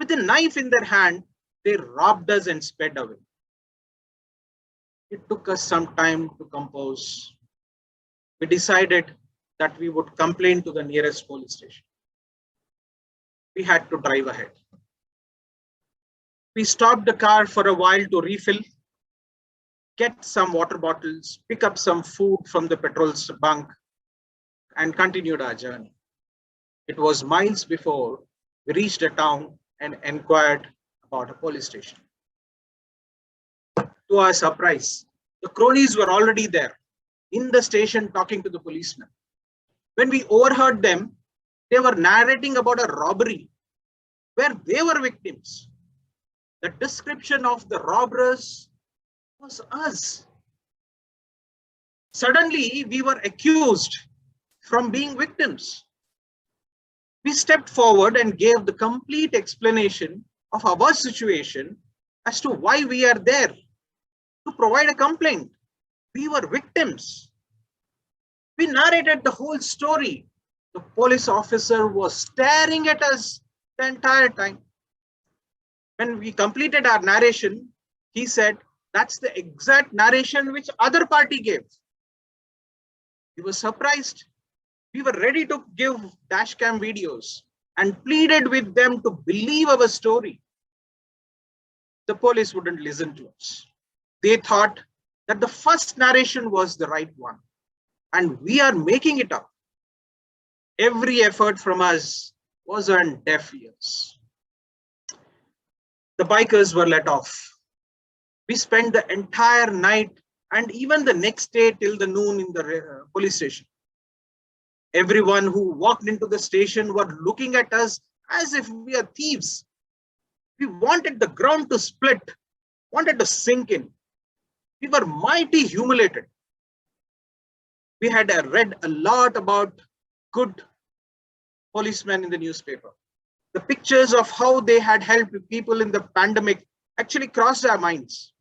With a knife in their hand, they robbed us and sped away. It took us some time to compose. We decided that we would complain to the nearest police station. We had to drive ahead. We stopped the car for a while to refill, get some water bottles, pick up some food from the petrol bunk, and continued our journey. It was miles before we reached a town and inquired about a police station. To our surprise, the cronies were already there in the station talking to the policeman. When we overheard them, they were narrating about a robbery where they were victims. The description of the robbers was us. Suddenly, we were accused from being victims. We stepped forward and gave the complete explanation of our situation as to why we are there, to provide a complaint. We were victims. We narrated the whole story. The police officer was staring at us the entire time. When we completed our narration, he said, "That's the exact narration which other party gave." We were surprised. We were ready to give dashcam videos and pleaded with them to believe our story. The police wouldn't listen to us. They thought that the first narration was the right one, and we are making it up. Every effort from us was on deaf ears. The bikers were let off. We spent the entire night and even the next day till the noon in the police station. Everyone who walked into the station were looking at us as if we are thieves. We wanted the ground to split, wanted to sink in. We were mighty humiliated. We had read a lot about good policemen in the newspaper. The pictures of how they had helped people in the pandemic actually crossed our minds.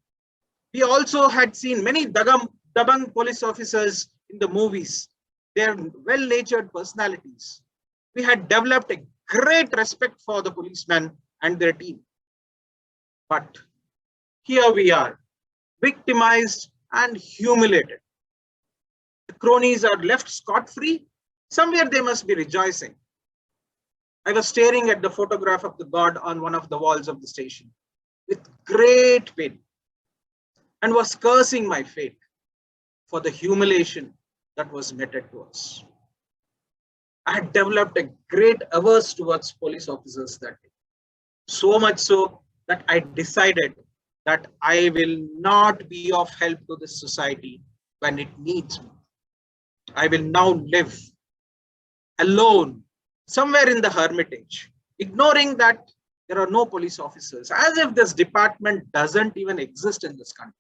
We also had seen many dabang police officers in the movies. They are well-natured personalities. We had developed a great respect for the policemen and their team. But here we are, victimized and humiliated. The cronies are left scot-free. Somewhere they must be rejoicing. I was staring at the photograph of the god on one of the walls of the station with great pain and was cursing my fate for the humiliation that was meted to us. I had developed a great averse towards police officers that day. So much so that I decided that I will not be of help to this society when it needs me. I will now live alone somewhere in the hermitage, ignoring that there are no police officers, as if this department doesn't even exist in this country.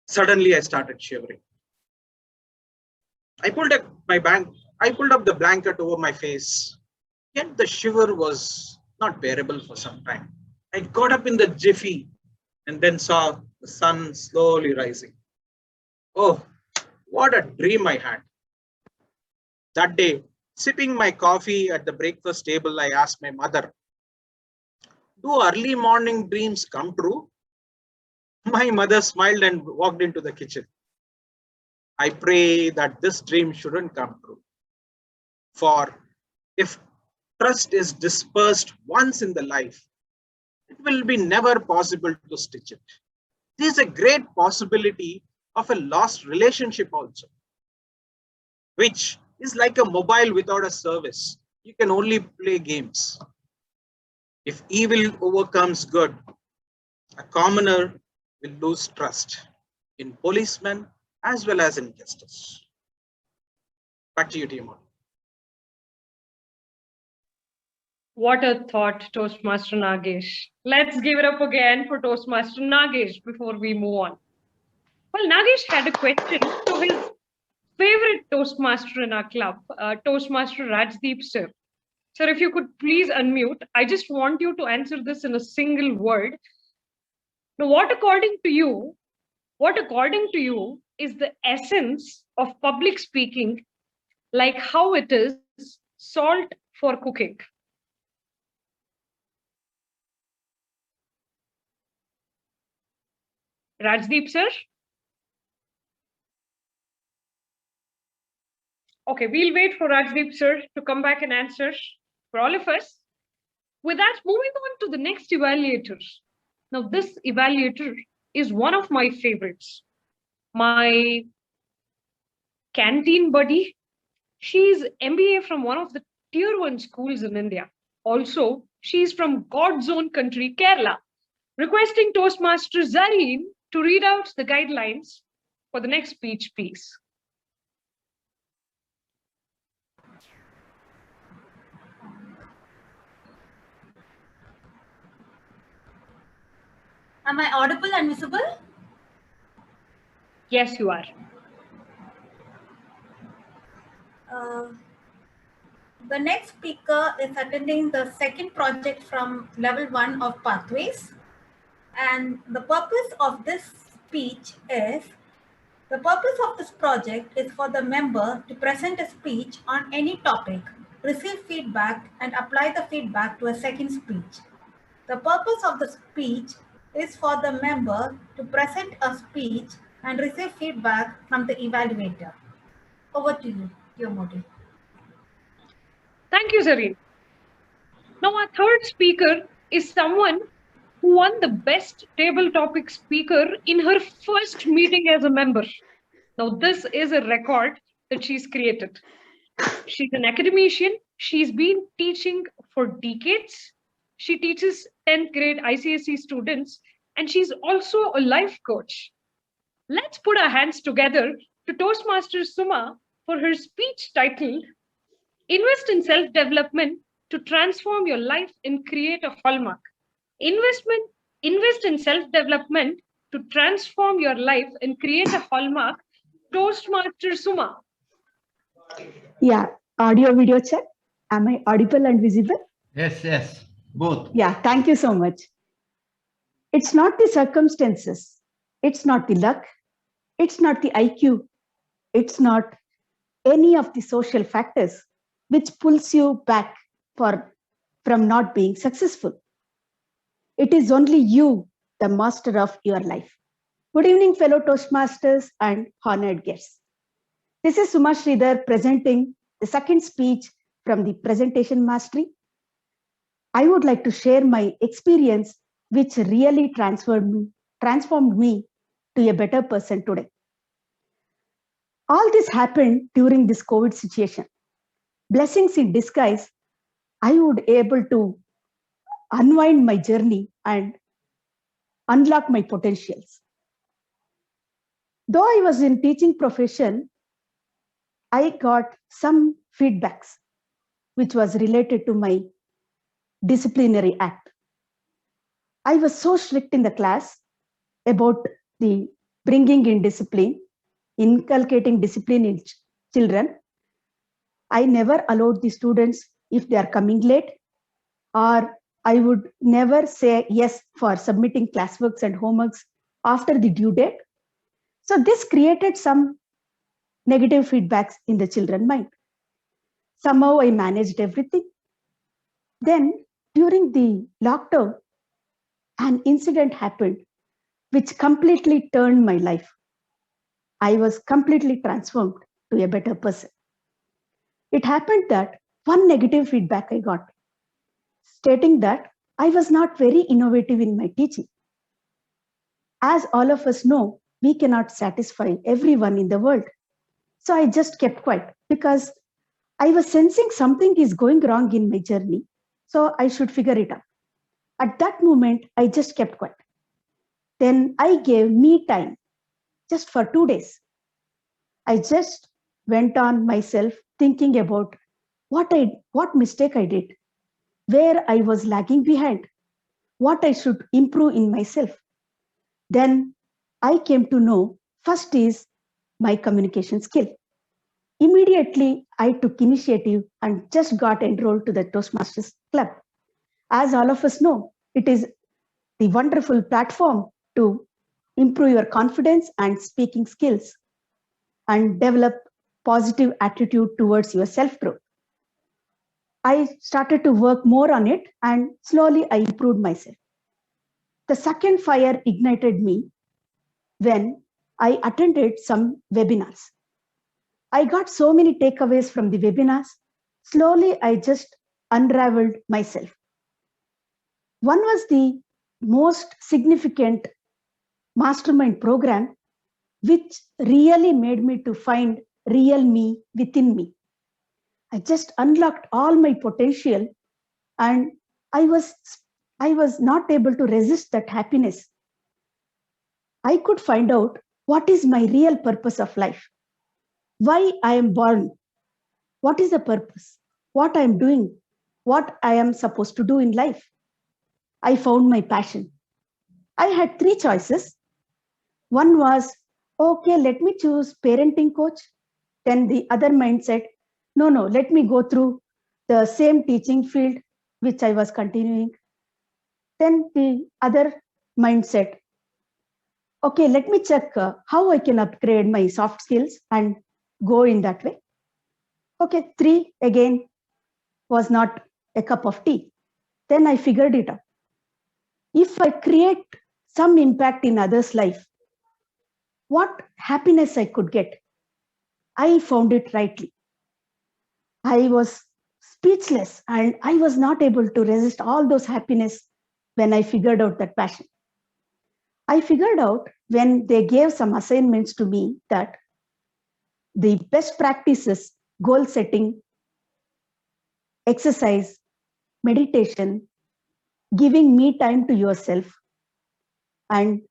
Suddenly, I started shivering. I pulled up the blanket over my face, yet the shiver was not bearable for some time. I got up in the jiffy and then saw the sun slowly rising. Oh, what a dream I had. That day, sipping my coffee at the breakfast table, I asked my mother, "Do early morning dreams come true?" My mother smiled and walked into the kitchen. I pray that this dream shouldn't come true. For if trust is dispersed once in the life, it will be never possible to stitch it. There is a great possibility of a lost relationship also, which is like a mobile without a service. You can only play games. If evil overcomes good, a commoner will lose trust in policemen as well as in justice. Back to you, Timon. What a thought, Toastmaster Nagesh. Let's give it up again for Toastmaster Nagesh before we move on. Well, Nagesh had a question to his favorite Toastmaster in our club, Toastmaster Rajdeep sir. Sir, if you could please unmute. I just want you to answer this in a single word. Now, what according to you is the essence of public speaking, like how it is salt for cooking? Rajdeep sir? Okay, we'll wait for Rajdeep sir to come back and answer for all of us. With that, moving on to the next evaluator. Now, this evaluator is one of my favorites. My canteen buddy. She's MBA from one of the tier 1 schools in India. Also, she's from God's own country, Kerala. Requesting Toastmaster Zareen to read out the guidelines for the next speech piece. Am I audible and visible? Yes, you are. The next speaker is attending the second project from level 1 of Pathways. And the purpose of this speech is, the purpose of this project is for the member to present a speech on any topic, receive feedback, and apply the feedback to a second speech. The purpose of the speech is for the member to present a speech and receive feedback from the evaluator. Over to you, Yomodi. Thank you, Zareen. Now, our third speaker is someone who won the best table topic speaker in her first meeting as a member. Now, this is a record that she's created. She's an academician. She's been teaching for decades. She teaches 10th grade ICSE students, and she's also a life coach. Let's put our hands together to Toastmaster Suma for her speech titled Invest in Self-Development to Transform Your Life and Create a Hallmark. Invest in self-development to transform your life and create a hallmark. Toastmaster Suma. Yeah, audio video check. Am I audible and visible? Yes, yes, both. Yeah, thank you so much. It's not the circumstances. It's not the luck. It's not the IQ. It's not any of the social factors which pulls you back from not being successful. It is only you, the master of your life. Good evening, fellow Toastmasters and honored guests. This is Suma Sridhar presenting the second speech from the Presentation Mastery. I would like to share my experience which really transformed me to a better person today. All this happened during this COVID situation. Blessings in disguise, I would able to unwind my journey and unlock my potentials. Though I was in teaching profession, I got some feedbacks which was related to my disciplinary act. I was so strict in the class about the bringing in discipline, inculcating discipline in children. I never allowed the students if they are coming late, or I would never say yes for submitting classworks and homeworks after the due date. So this created some negative feedbacks in the children's mind. Somehow I managed everything. Then during the lockdown, an incident happened which completely turned my life. I was completely transformed to a better person. It happened that one negative feedback I got, stating that I was not very innovative in my teaching. As all of us know, we cannot satisfy everyone in the world. So I just kept quiet because I was sensing something is going wrong in my journey. So I should figure it out. At that moment, I just kept quiet. Then I gave me time just for 2 days. I just went on myself thinking about what mistake I did, where I was lagging behind, what I should improve in myself. Then I came to know first is my communication skill. Immediately, I took initiative and just got enrolled to the Toastmasters Club. As all of us know, it is the wonderful platform to improve your confidence and speaking skills and develop positive attitude towards your self-growth. I started to work more on it and slowly I improved myself. The second fire ignited me when I attended some webinars. I got so many takeaways from the webinars. Slowly, I just unraveled myself. One was the most significant mastermind program, which really made me to find real me within me. I just unlocked all my potential and I was not able to resist that happiness. I could find out what is my real purpose of life. Why I am born, what is the purpose, what I am doing, what I am supposed to do in life. I found my passion. I had 3 choices. One was, okay, let me choose parenting coach. Then the other mind said, no, let me go through the same teaching field which I was continuing. Then the other mindset, okay, let me check how I can upgrade my soft skills and go in that way. Okay, 3 again was not a cup of tea. Then I figured it out. If I create some impact in others' life, what happiness I could get. I found it rightly. I was speechless and I was not able to resist all those happiness when I figured out that passion. I figured out when they gave some assignments to me that the best practices, goal setting, exercise, meditation, giving me time to yourself, and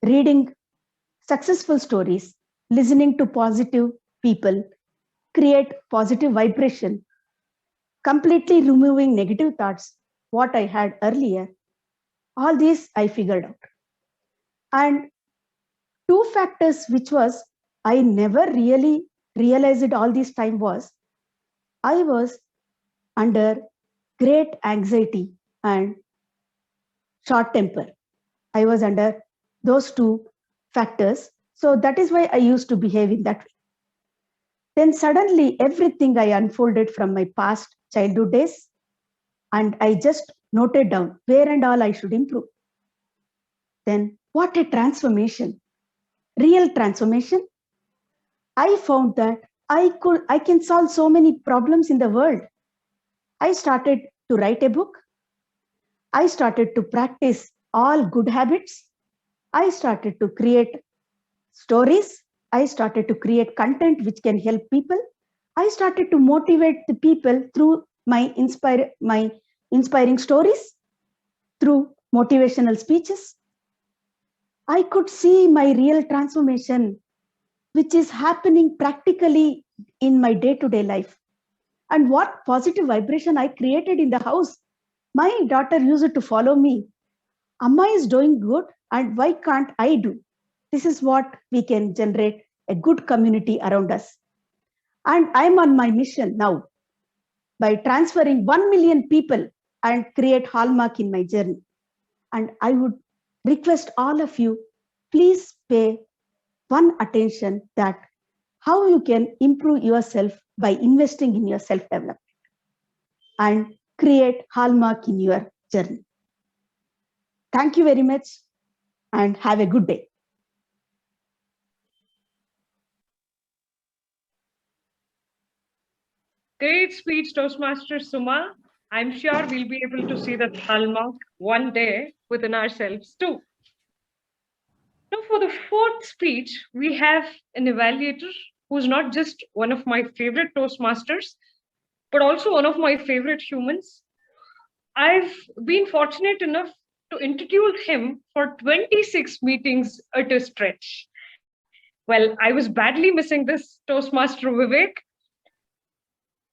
reading successful stories, listening to positive people, create positive vibration, completely removing negative thoughts, what I had earlier. All these I figured out. And 2 factors which was I never really realized it all this time was I was under great anxiety and short temper. I was under those 2 factors. So that is why I used to behave in that way. Then suddenly everything I unfolded from my past childhood days, and I just noted down where and all I should improve. Then what a transformation, real transformation. I found that I can solve so many problems in the world. I started to write a book. I started to practice all good habits. I started to create stories. I started to create content which can help people. I started to motivate the people through my inspiring stories, through motivational speeches. I could see my real transformation, which is happening practically in my day-to-day life. And what positive vibration I created in the house. My daughter used to follow me. Amma is doing good, and why can't I do? This is what we can generate a good community around us. And I'm on my mission now by transferring 1 million people and create hallmark in my journey. And I would request all of you, please pay one attention that how you can improve yourself by investing in your self-development and create hallmark in your journey. Thank you very much and have a good day. Great speech, Toastmaster Suma. I'm sure we'll be able to see that hallmark one day within ourselves too. Now, for the 4th speech, we have an evaluator who's not just one of my favorite Toastmasters, but also one of my favorite humans. I've been fortunate enough to interview him for 26 meetings at a stretch. Well, I was badly missing this Toastmaster Vivek.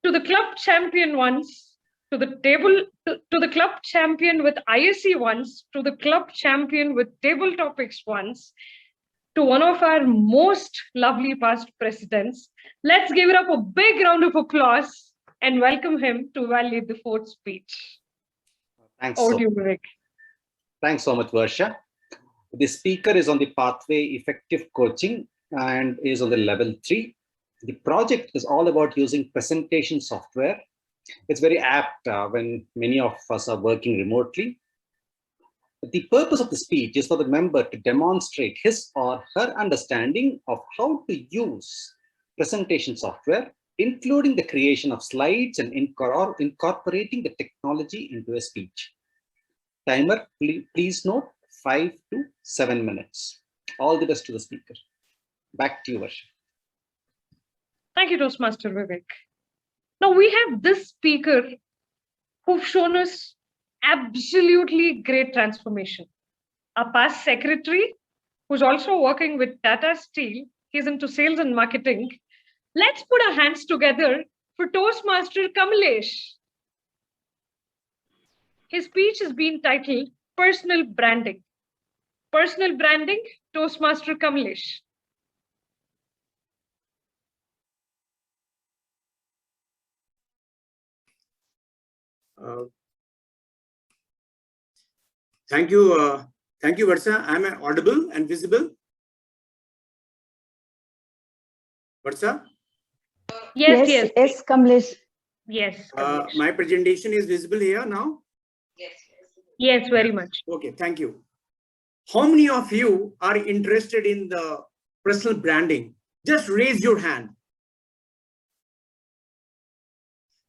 To the club champion once, to the club champion with ISE once, to the club champion with table topics once, to one of our most lovely past presidents. Let's give it up a big round of applause and welcome him to evaluate the 4th speech. Thanks. Thanks so much, Varsha. The speaker is on the pathway effective coaching and is on the level 3. The project is all about using presentation software. It's very apt when many of us are working remotely. The purpose of the speech is for the member to demonstrate his or her understanding of how to use presentation software, including the creation of slides and incorporating the technology into a speech. Timer, please note 5 to 7 minutes. All the best to the speaker. Back to you, Varsha. Thank you, Toastmaster Vivek. Now we have this speaker who've shown us absolutely great transformation. A past secretary who's also working with Tata Steel. He's into sales and marketing. Let's put our hands together for Toastmaster Kamalesh. His speech has been titled Personal Branding. Personal Branding, Toastmaster Kamalesh. Thank you. Thank you, Varsha. Am I audible and visible? Varsha? Yes, Kamlesh. Yes. My presentation is visible here now? Yes, very much. Okay, thank you. How many of you are interested in the personal branding? Just raise your hand.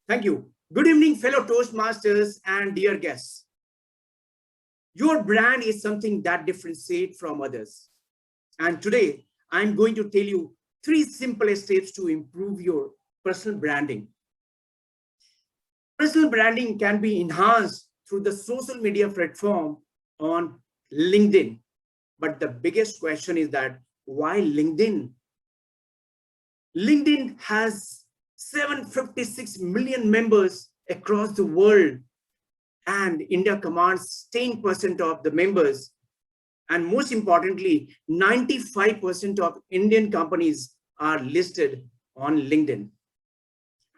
Thank you. Good evening, fellow Toastmasters and dear guests. Your brand is something that differentiates from others. And today, I'm going to tell you 3 simple steps to improve your personal branding. Personal branding can be enhanced through the social media platform on LinkedIn. But the biggest question is that why LinkedIn? LinkedIn has 756 million members across the world, and India commands 10% of the members. And most importantly, 95% of Indian companies are listed on LinkedIn.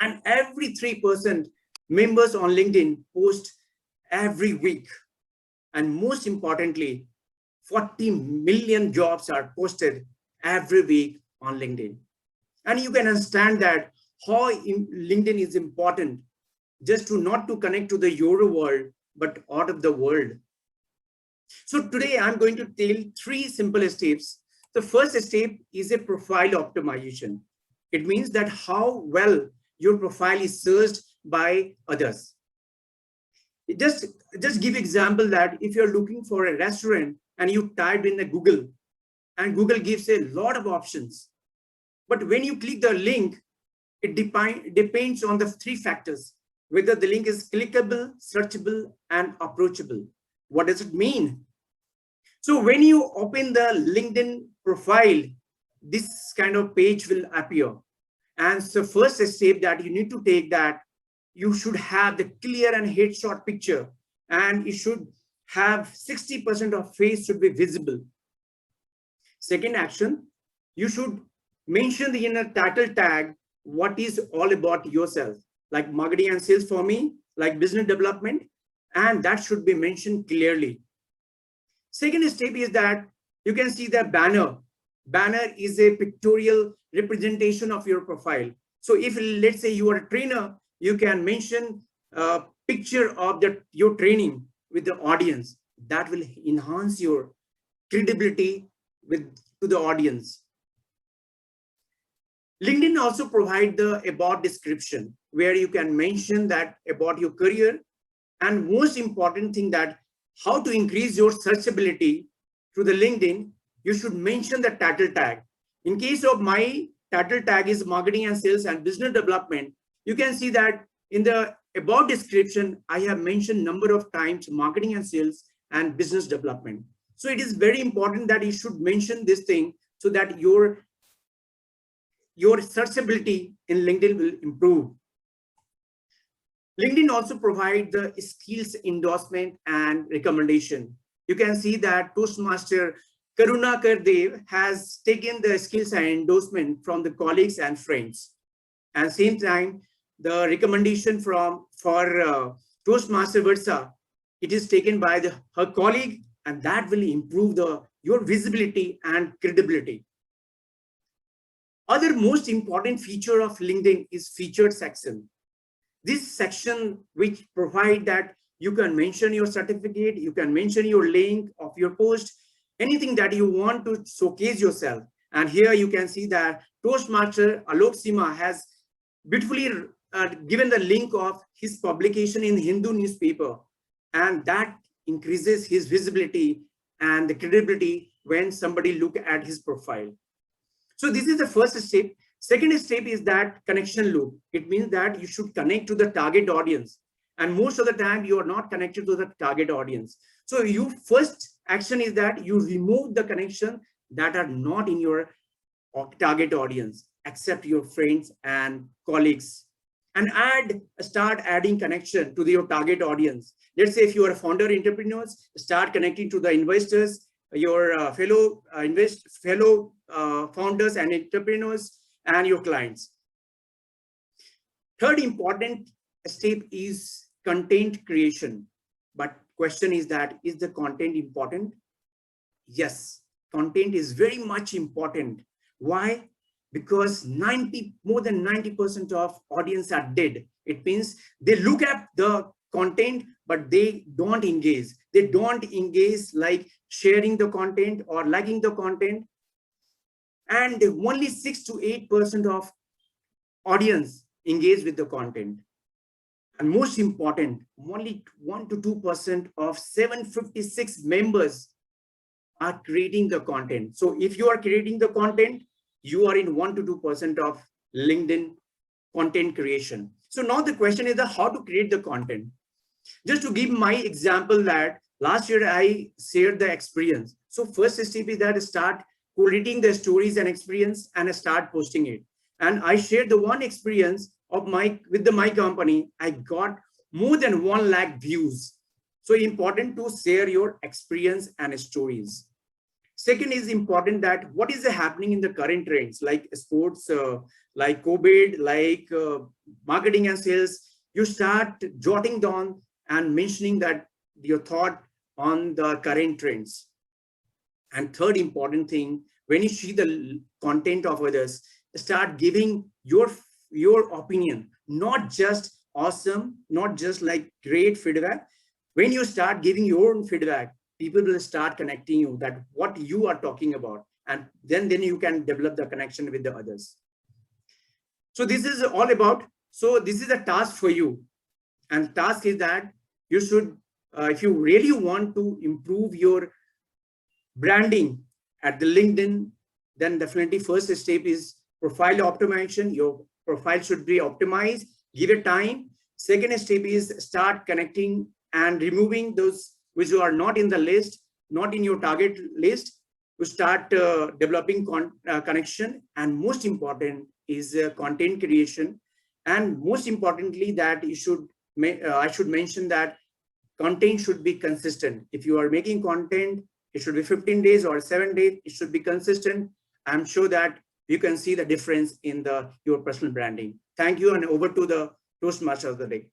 And every 3% members on LinkedIn post every week. And most importantly, 40 million jobs are posted every week on LinkedIn. And you can understand that how LinkedIn is important just to not to connect to the Euro world, but out of the world. So today I'm going to tell 3 simple steps. The first step is a profile optimization. It means that how well your profile is searched by others. Just give example that if you're looking for a restaurant and you type in the Google, and Google gives a lot of options. But when you click the link, it depends on the 3 factors, whether the link is clickable, searchable, and approachable. What does it mean? So when you open the LinkedIn profile, this kind of page will appear. And so first step that you need to take that you should have the clear and headshot picture, and you should have 60% of face should be visible. Second action, you should mention in the title tag what is all about yourself, like marketing and sales for me, like business development, and that should be mentioned clearly. Second step is that you can see the banner. Banner is a pictorial representation of your profile. So if let's say you are a trainer, you can mention a picture of your training with the audience. That will enhance your credibility to the audience. LinkedIn also provides the about description where you can mention that about your career, and most important thing that how to increase your searchability to the LinkedIn, you should mention the title tag. In case of my title tag is marketing and sales and business development, you can see that in the about description, I have mentioned number of times marketing and sales and business development. So it is very important that you should mention this thing so that your searchability in LinkedIn will improve. LinkedIn also provides the skills endorsement and recommendation. You can see that Toastmaster Karunakar Dev has taken the skills and endorsement from the colleagues and friends. And same time, the recommendation for Toastmaster Varsha, it is taken by her colleague, and that will improve your visibility and credibility. Other most important feature of LinkedIn is featured section. This section which provide that you can mention your certificate, you can mention your link of your post, anything that you want to showcase yourself. And here you can see that Toastmaster Alok Sima has beautifully given the link of his publication in Hindu newspaper, and that increases his visibility and the credibility when somebody look at his profile. So this is the first step. Second step is that connection loop. It means that you should connect to the target audience. And most of the time you are not connected to the target audience. So your first action is that you remove the connection that are not in your target audience, except your friends and colleagues, and start adding connection to your target audience. Let's say if you are a founder entrepreneurs, start connecting to the investors, your fellow founders and entrepreneurs, and your clients. Third important step is content creation. But question is that, is the content important? Yes, content is very much important. Why? Because more than 90% of audience are dead. It means they look at the content, but they don't engage. They don't engage like sharing the content or liking the content. And only 6 to 8% of audience engage with the content. And most important, only 1 to 2% of 756 members are creating the content. So if you are creating the content, you are in 1 to 2% of LinkedIn content creation. So now the question is how to create the content. Just to give my example, that last year I shared the experience. So first step is that start collating the stories and experience and start posting it. And I shared the one experience of my company. I got more than 1 lakh views. So important to share your experience and stories. Second is important that what is happening in the current trends like sports, like COVID, like marketing and sales. You start jotting down and mentioning that your thought on the current trends. And third important thing, when you see the content of others, start giving your opinion, not just awesome, not just like great feedback. When you start giving your own feedback, people will start connecting you that what you are talking about, and then you can develop the connection with the others. So this is all about. So this is a task for you, and task is that you should, if you really want to improve your branding at the LinkedIn, then definitely first step is profile optimization. Your profile should be optimized. Give it time. Second step is start connecting and removing those which are not in the list, not in your target list, to start developing connection. And most important is content creation. And most importantly, that you should, I should mention that content should be consistent. If you are making content, it should be 15 days or 7 days. It should be consistent. I'm sure that you can see the difference in your personal branding. Thank you, and over to the Toastmaster of the day.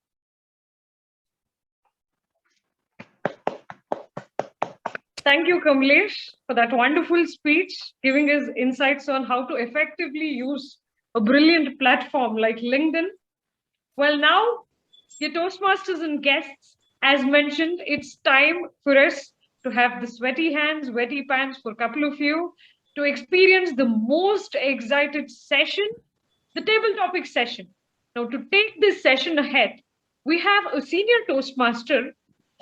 Thank you, Kamlesh, for that wonderful speech, giving us insights on how to effectively use a brilliant platform like LinkedIn. Well, now, your Toastmasters and guests, as mentioned, it's time for us to have the sweaty hands, sweaty pants for a couple of you to experience the most excited session, the table topic session. Now, to take this session ahead, we have a senior Toastmaster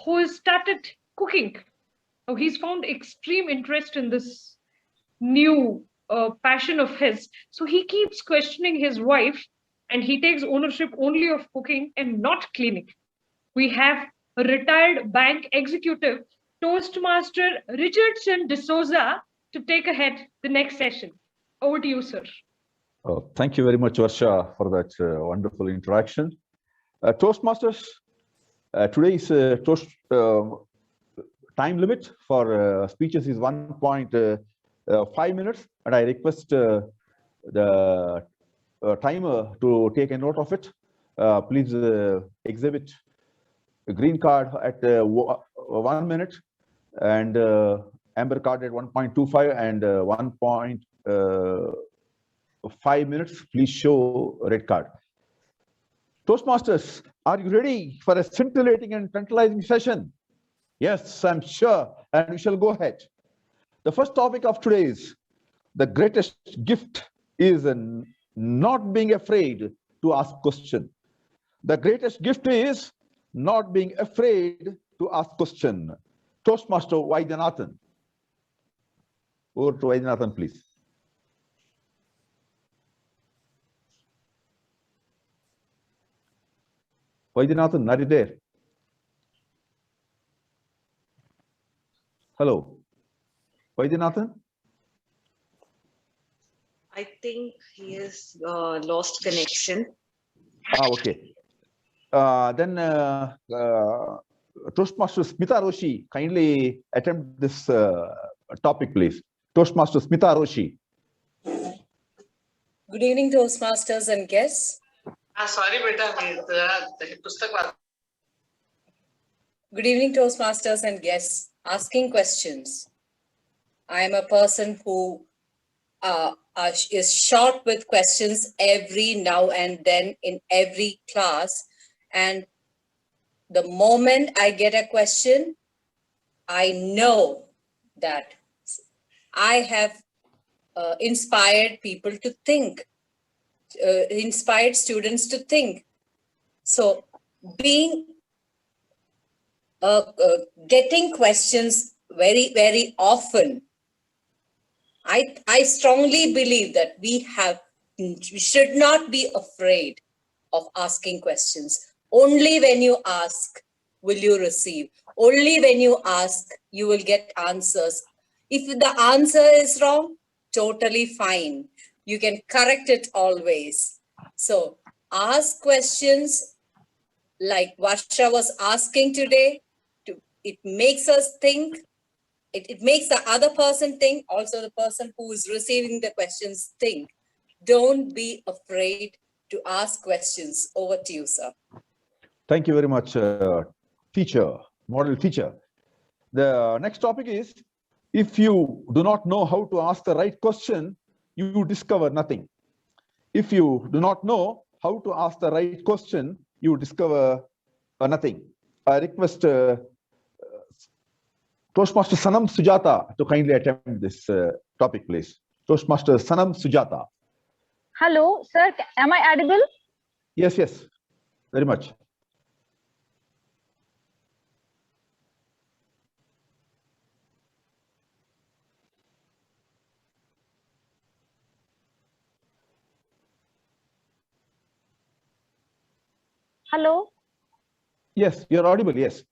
who has started cooking. Now, he's found extreme interest in this new passion of his. So he keeps questioning his wife, and he takes ownership only of cooking and not cleaning. We have a retired bank executive, Toastmaster Richardson D'Souza, to take ahead the next session. Over to you, sir. Thank you very much, Varsha, for that wonderful interaction. Toastmasters, today's toast time limit for speeches is 1.5 minutes, and I request the timer to take a note of it. Please exhibit a green card at 1 minute, and amber card at 1.25, and 1.5 minutes. Please show red card. Toastmasters, are you ready for a scintillating and tantalizing session? Yes, I'm sure, and we shall go ahead. The first topic of today is the greatest gift is not being afraid to ask question. The greatest gift is not being afraid to ask question. Toastmaster Vaidyanathan. Over to Vaidyanathan, please. Vaidyanathan, are you there? Hello, Vaidyanathan? I think he has lost connection. Okay. Then Toastmaster Smita Roshi, kindly attempt this topic, please. Toastmaster Smita Roshi. Good evening, Toastmasters and guests. Sorry, beta. Good evening, Toastmasters and guests. Asking questions. I am a person who is short with questions every now and then in every class. And the moment I get a question, I know that I have inspired people to think, inspired students to think. So getting questions very, very often, I strongly believe that we should not be afraid of asking questions. Only when you ask will you receive. Only when you ask, you will get answers. If the answer is wrong, totally fine. You can correct it always. So ask questions like Varsha was asking today. It makes us think. It makes the other person think, also the person who is receiving the questions think. Don't be afraid to ask questions. Over to you, sir. Thank you very much, teacher, model teacher. The next topic is, if you do not know how to ask the right question, you discover nothing. If you do not know how to ask the right question, you discover nothing. I request Toastmaster Sanam Sujata to kindly attempt this topic, please. Toastmaster Sanam Sujata. Hello, sir. Am I audible? Yes, yes, very much. Hello. Yes, you're audible. Yes.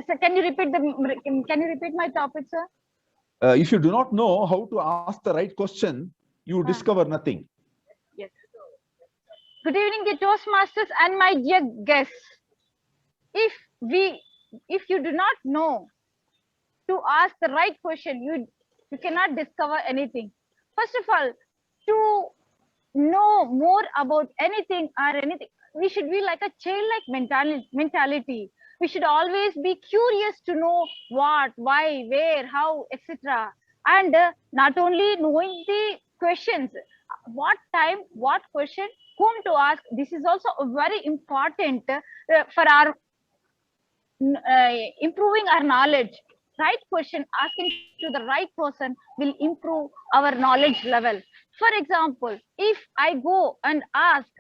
Sir, can you repeat my topic, sir? If you do not know how to ask the right question, you discover nothing. Yes. Good evening, the Toastmasters and my dear guests. If you do not know to ask the right question, you cannot discover anything. First of all, to know more about anything, we should be like a childlike mentality. We should always be curious to know what, why, where, how, etc. And not only knowing the questions, what time, what question, whom to ask. This is also very important for our improving our knowledge. Right question, asking to the right person will improve our knowledge level. For example, if I go and ask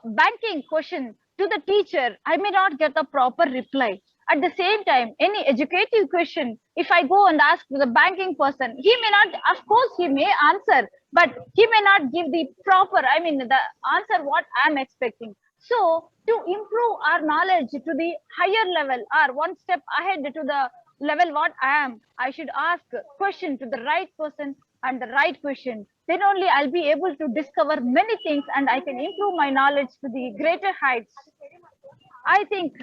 banking question to the teacher, I may not get the proper reply. At the same time, any educative question, if I go and ask the banking person, he may not, of course, he may answer, but he may not give the proper, the answer what I'm expecting. So to improve our knowledge to the higher level or one step ahead to the level what I am, I should ask question to the right person and the right question. Then only I'll be able to discover many things and I can improve my knowledge to the greater heights. I think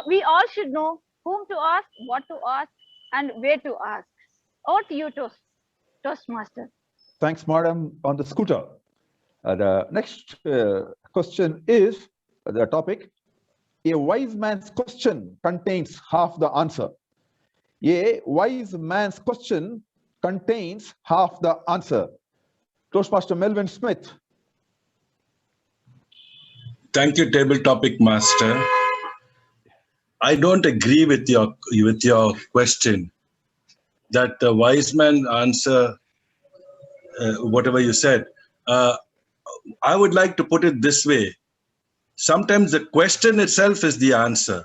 we all should know whom to ask, what to ask, and where to ask. Over to you, Toastmaster. Thanks, madam, on the scooter. The next question is the topic. A wise man's question contains half the answer. A wise man's question contains half the answer. Toastmaster Melvin Smith. Thank you, table topic master. I don't agree with your question that the wise man answer whatever you said. I would like to put it this way. Sometimes the question itself is the answer.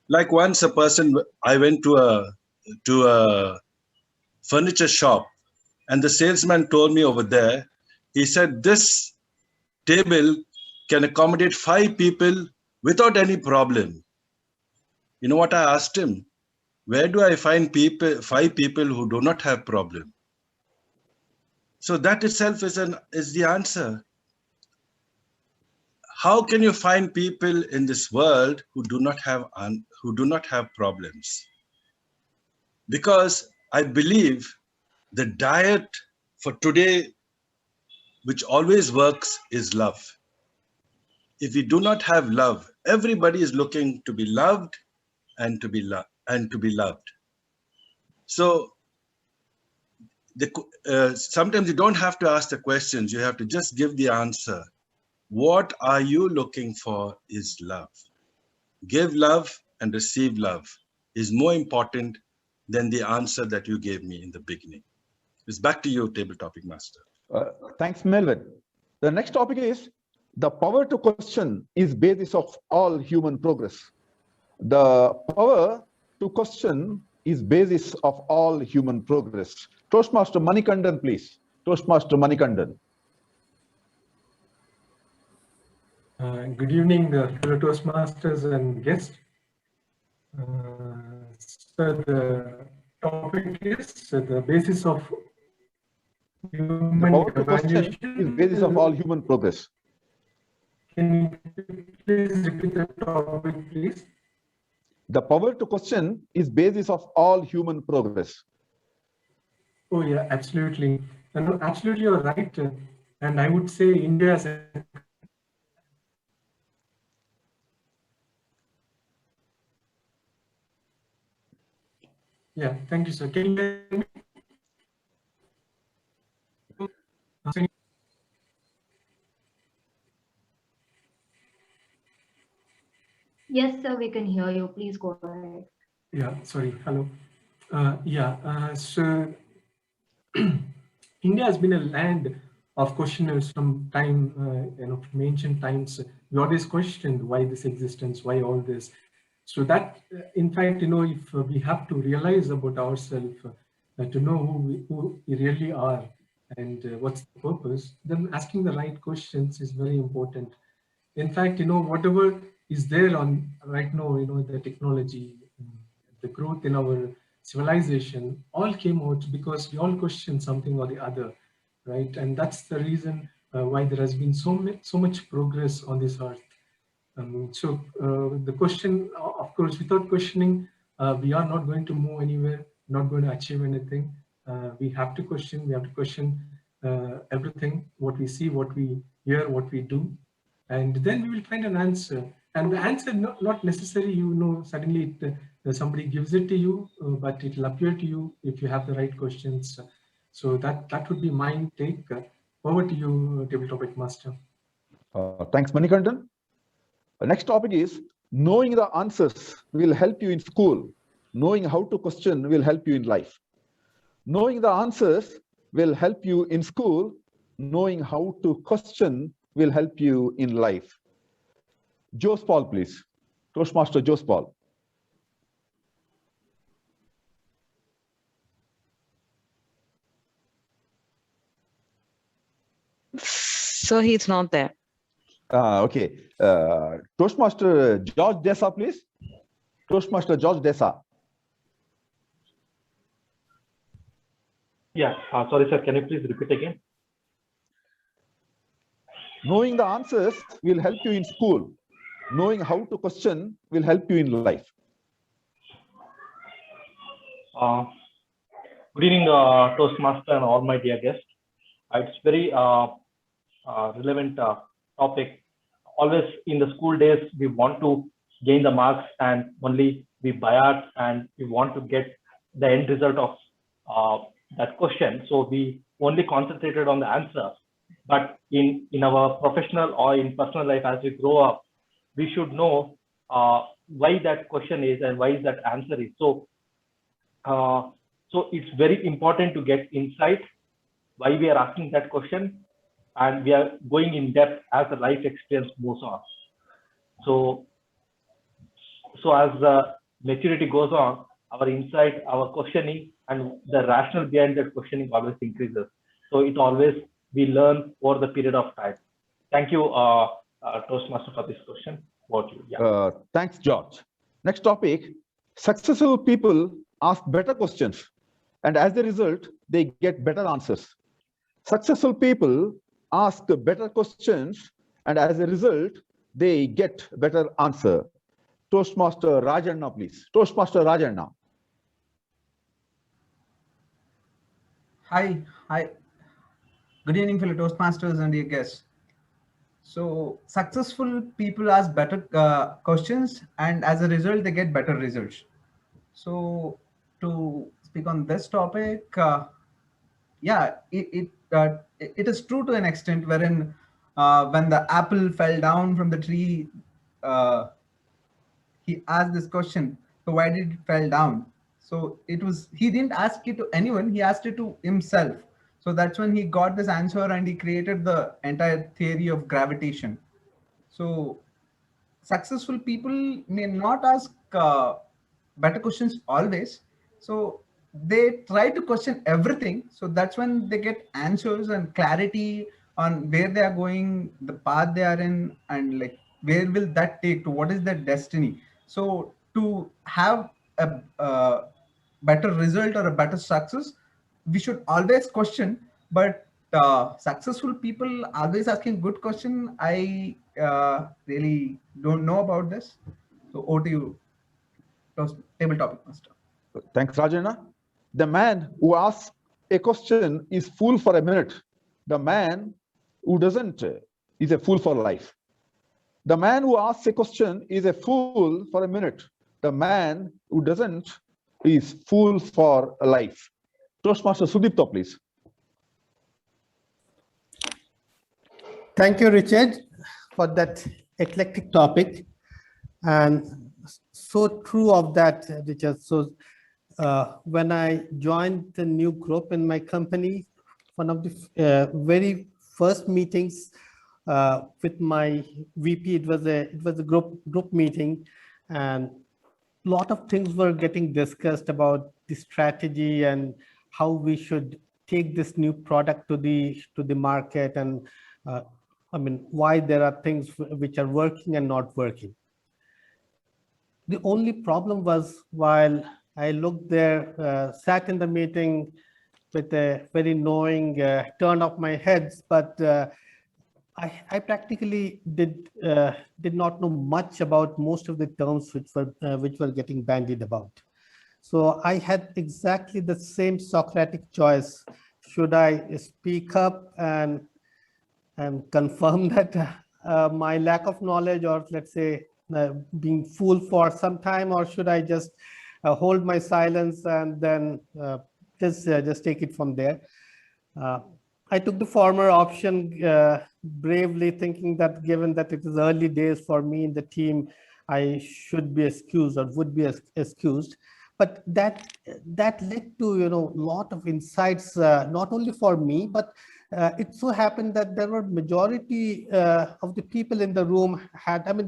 Like once I went to a furniture shop, and the salesman told me over there, he said, this table can accommodate 5 people without any problem. You know what I asked him? Where do I find 5 people who do not have problem? So that itself is the answer. How can you find people in this world who do not have problems? Because I believe the diet for today, which always works, is love. If we do not have love, Everybody is looking to be loved and to be loved. So sometimes you don't have to ask the questions, you have to just give the answer. What are you looking for is love. Give love and receive love is more important than the answer that you gave me in the beginning. It's back to you, Table Topic Master. Thanks, Melvin. The next topic is the power to question is basis of all human progress. The power to question is basis of all human progress. Toastmaster Manikandan, please. Toastmaster Manikandan. Good evening, fellow Toastmasters and guests. So the topic is the basis of human The power to question evaluation is basis of all human progress. Can you please repeat the topic, please? The power to question is basis of all human progress. Oh yeah, absolutely. No, absolutely, you're right. And I would say India as a yeah, thank you, sir. Can you hear me? Yes, sir, we can hear you. Please go ahead. Yeah, sorry. Hello. So India has been a land of questioners from time, from ancient times. We always questioned why this existence, why all this. So that, in fact, if we have to realize about ourselves, to know who we really are and what's the purpose, then asking the right questions is very important. In fact, whatever is there on right now, the technology, the growth in our civilization all came out because we all questioned something or the other, right? And that's the reason why there has been so much progress on this earth. The question, of course, without questioning, we are not going to move anywhere, not going to achieve anything. We have to question. We have to question everything, what we see, what we hear, what we do, and then we will find an answer. And the answer not necessarily, suddenly somebody gives it to you, but it will appear to you if you have the right questions. So that would be my take. Over to you, Table Topic Master. Thanks, Manikandan. The next topic is knowing the answers will help you in school. Knowing how to question will help you in life. Knowing the answers will help you in school. Knowing how to question will help you in life. Jose Paul, please. Toastmaster Jose Paul. So he's not there. Okay. Toastmaster George Desa, please. Toastmaster George Desa. Yeah, sorry, sir. Can you please repeat again? Knowing the answers will help you in school. Knowing how to question will help you in life. Good evening, Toastmaster and all my dear guests. It's very relevant topic. Always in the school days, we want to gain the marks and only we bias and we want to get the end result of that question. So we only concentrated on the answer. But in our professional or in personal life, as we grow up, we should know why that question is and why that answer is. So it's very important to get insight why we are asking that question, and we are going in depth as the life experience moves on. So as the maturity goes on, our insight, our questioning, and the rationale behind that questioning always increases. So it always, we learn over the period of time. Thank you, Toastmaster, for this question. About you. Yeah. Thanks, George. Next topic, successful people ask better questions, and as a result, they get better answers. Successful people ask better questions, and as a result, they get better answer. Toastmaster Rajanna, please. Toastmaster Rajanna. Hi. Good evening, fellow Toastmasters and dear guests. So successful people ask better questions, and as a result, they get better results. So to speak on this topic, yeah, it is true to an extent, wherein when the apple fell down from the tree, uh, he asked this question, so why did it fell down? So it was, he didn't ask it to anyone, he asked it to himself. So that's when he got this answer, and he created the entire theory of gravitation. So successful people may not ask better questions always. So they try to question everything. So that's when they get answers and clarity on where they are going, the path they are in, and like where will that take to, what is their destiny. So to have a better result or a better success, we should always question. But successful people always asking good question, I really don't know about this. So over to you, table topic master. Thanks, Rajana. The man who asks a question is fool for a minute. The man who doesn't is a fool for life. The man who asks a question is a fool for a minute. The man who doesn't is fool for life. Toastmaster Sudipto, please. Thank you, Richard, for that eclectic topic, and so true of that, Richard. So when I joined the new group in my company, one of the very first meetings with my VP, it was a group meeting, and a lot of things were getting discussed about the strategy and how we should take this new product to the market, and I mean, why there are things which are working and not working. The only problem was, while I looked there, sat in the meeting with a very knowing turn of my heads, but I practically did not know much about most of the terms which were getting bandied about. So I had exactly the same Socratic choice. Should I speak up and confirm that my lack of knowledge, or let's say being fooled for some time, or should I just hold my silence and then just take it from there? I took the former option bravely, thinking that given that it is early days for me in the team, I should be excused or would be excused. But that led to a lot of insights, not only for me, but it so happened that there were majority of the people in the room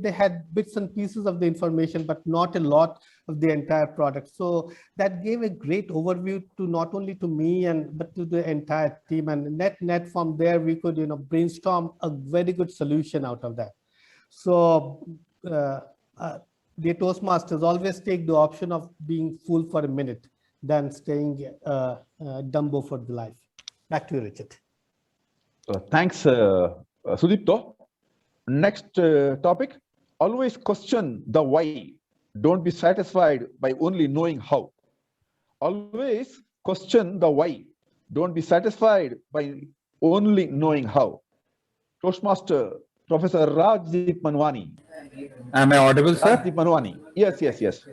they had bits and pieces of the information, but not a lot of the entire product. So that gave a great overview to not only to me but to the entire team. And net from there, we could brainstorm a very good solution out of that. So the Toastmasters always take the option of being fool for a minute than staying Dumbo for the life. Back to you, Richard. Thanks, Sudipto. Next topic, always question the why. Don't be satisfied by only knowing how. Always question the why. Don't be satisfied by only knowing how. Toastmaster Professor Rajdeep Manwani. Am I audible, sir? Rajdeep Manwani. Yes.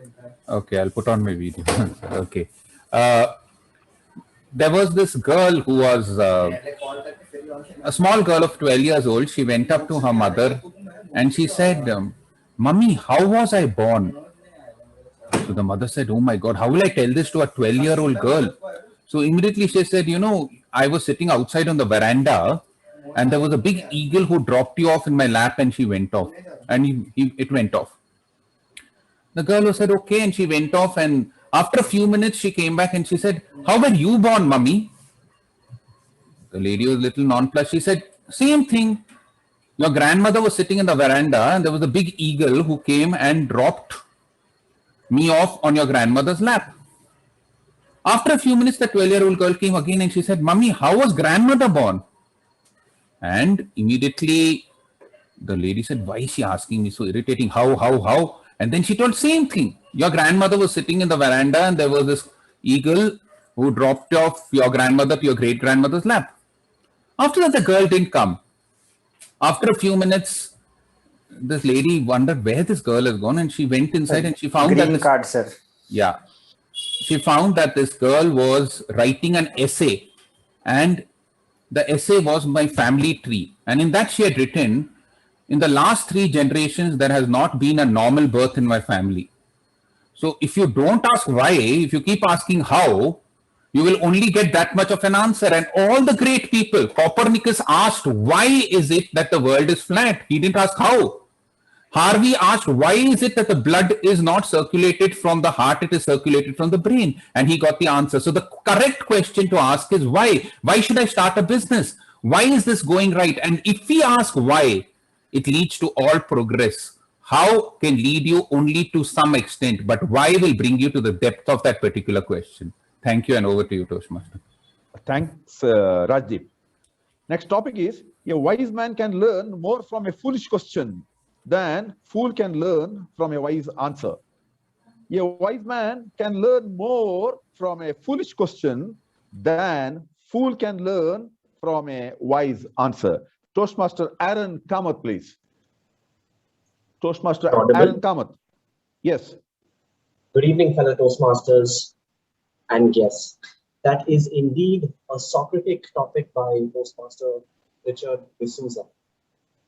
Okay, I'll put on my video. Okay. There was this girl who was a small girl of 12 years old. She went up to her mother and she said, "Mummy, how was I born?" So the mother said, "Oh my God, how will I tell this to a 12-year-old girl?" So immediately she said, "I was sitting outside on the veranda and there was a big eagle who dropped you off in my lap and she went off." And it went off. The girl said, "Okay," and she went off, and after a few minutes she came back and she said, "How were you born, Mummy?" The lady was a little nonplussed. She said, "Same thing. Your grandmother was sitting in the veranda and there was a big eagle who came and dropped me off on your grandmother's lap." After a few minutes, the 12-year-old girl came again and she said, "Mummy, how was grandmother born?" And immediately the lady said, "Why is she asking me so irritating? How? And then she told same thing. Your grandmother was sitting in the veranda and there was this eagle who dropped off your grandmother to your great-grandmother's lap." After that, the girl didn't come. After a few minutes, this lady wondered where this girl has gone, and she went inside and she found green card, sir. Yeah. She found that this girl was writing an essay, and the essay was my family tree. And in that she had written, in the last 3 generations, there has not been a normal birth in my family. So if you don't ask why, if you keep asking how, you will only get that much of an answer. And all the great people, Copernicus asked, why is it that the world is flat? He didn't ask how. Harvey asked, why is it that the blood is not circulated from the heart, it is circulated from the brain? And he got the answer. So the correct question to ask is why? Why should I start a business? Why is this going right? And if we ask why, it leads to all progress. How can lead you only to some extent, but why will bring you to the depth of that particular question. Thank you, and over to you, Toastmaster. Thanks, Rajdeep. Next topic is, a wise man can learn more from a foolish question than fool can learn from a wise answer. A wise man can learn more from a foolish question than fool can learn from a wise answer. Toastmaster Aaron Kamath, please. Toastmaster Aaron Kamath. Yes. Good evening, fellow Toastmasters and guests. That is indeed a Socratic topic by Toastmaster Richard D'Souza.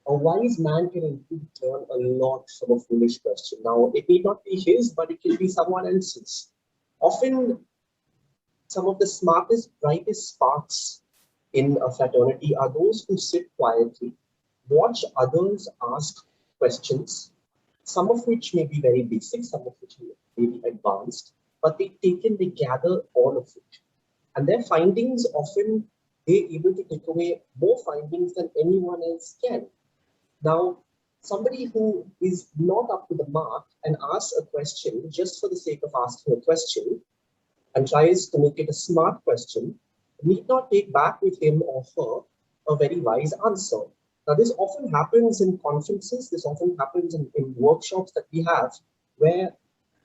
A wise man can indeed learn a lot from a foolish question. Now, it may not be his, but it can be someone else's. Often, some of the smartest, brightest sparks in a fraternity are those who sit quietly, watch others ask questions, some of which may be very basic, some of which may be advanced, but they gather all of it. And their findings often, they're able to take away more findings than anyone else can. Now, somebody who is not up to the mark and asks a question just for the sake of asking a question and tries to make it a smart question need not take back with him or her a very wise answer. Now, this often happens in conferences, this often happens in workshops that we have, where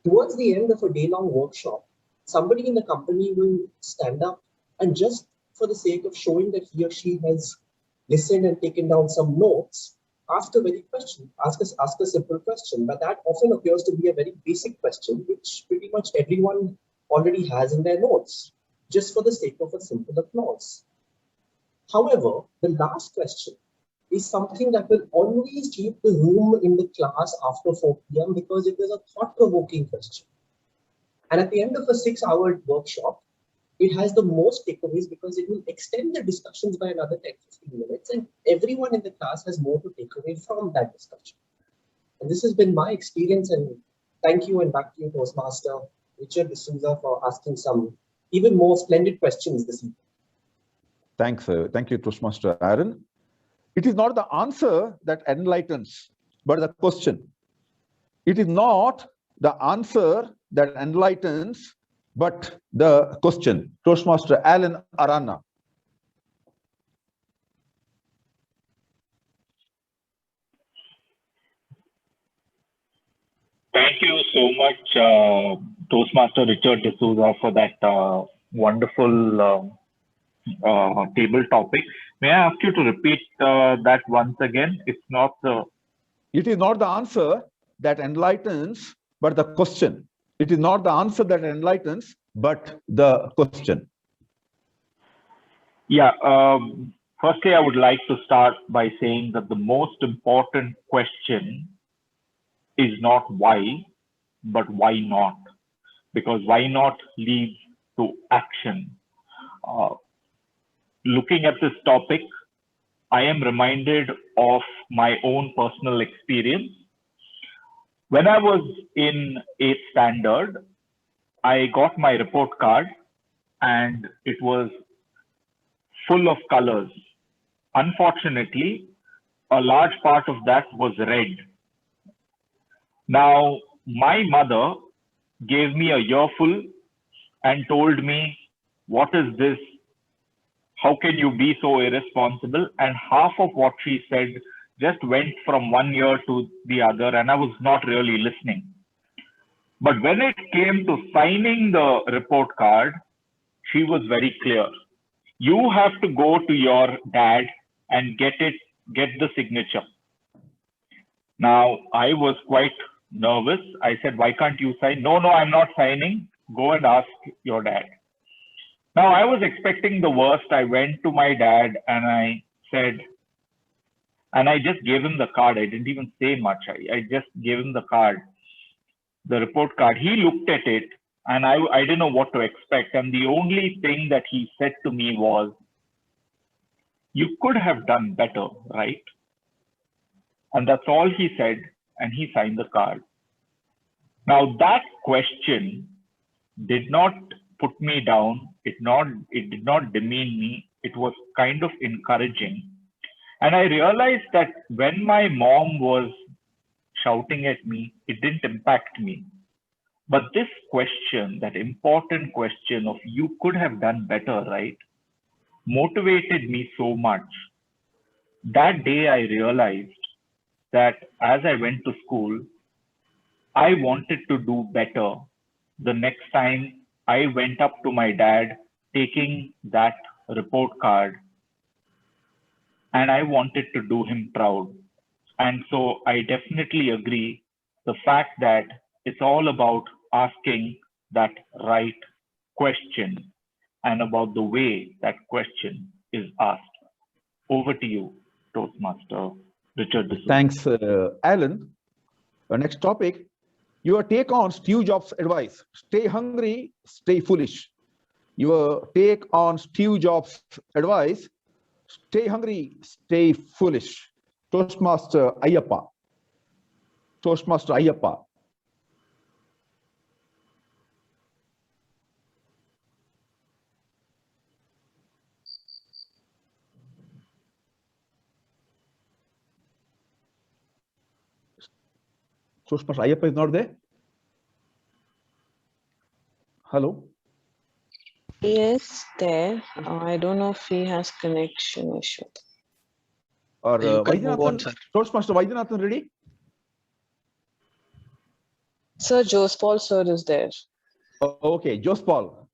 towards the end of a day-long workshop, somebody in the company will stand up and just for the sake of showing that he or she has listened and taken down some notes, ask a very question, ask a simple question, but that often appears to be a very basic question, which pretty much everyone already has in their notes, just for the sake of a simple applause. However, the last question is something that will always keep the room in the class after 4 p.m. because it is a thought-provoking question. And at the end of a 6-hour workshop, it has the most takeaways because it will extend the discussions by another 10-15 minutes, and everyone in the class has more to take away from that discussion. And this has been my experience, and thank you, and back to you, Toastmaster Richard D'Souza, for asking some even more splendid questions this evening. Thanks. Thank you, Toastmaster Aaron. It is not the answer that enlightens, but the question. It is not the answer that enlightens, but the question. Toastmaster Alan Arana. Thank you so much, Toastmaster Richard D'Souza, for that wonderful table topic. May I ask you to repeat that once again? It's not the... It is not the answer that enlightens, but the question. It is not the answer that enlightens, but the question. Yeah. Firstly, I would like to start by saying that the most important question is not why, but why not? Because why not leads to action. Looking at this topic, I am reminded of my own personal experience. When I was in 8th standard, I got my report card and it was full of colors. Unfortunately, a large part of that was red. Now, my mother gave me a earful and told me, "What is this? How can you be so irresponsible?" And half of what she said just went from one ear to the other, and I was not really listening. But when it came to signing the report card, she was very clear. You have to go to your dad and get it get the signature. Now, I was quite nervous. I said, why can't you sign? No, I'm not signing. Go and ask your dad. Now, I was expecting the worst. I went to my dad and I said, and I just gave him the card. I didn't even say much. I just gave him the card, the report card. He looked at it and I didn't know what to expect. And the only thing that he said to me was, you could have done better, right? And that's all he said. And he signed the card. Now that question did not put me down. It did not demean me. It was kind of encouraging. And I realized that when my mom was shouting at me, it didn't impact me. But this question, that important question of you could have done better, right, motivated me so much. That day I realized that as I went to school, I wanted to do better the next time I went up to my dad taking that report card, and I wanted to do him proud. And so I definitely agree the fact that it's all about asking that right question and about the way that question is asked. Over to you, Toastmaster Richard D'Souza. Thanks, Alan. Next topic, your take on Steve Jobs' advice. Stay hungry, stay foolish. Your take on Steve Jobs' advice. Stay hungry, stay foolish. Toastmaster Ayyappa. Toastmaster Ayyappa. Toastmaster Ayyappa is not there? Hello? Yes, there. I don't know if he has connection issue. Or You can move on, Vaidyanathan, sir. Toastmaster Vaidyanathan ready? Sir, Joseph sir is there. Okay, Joseph Paul.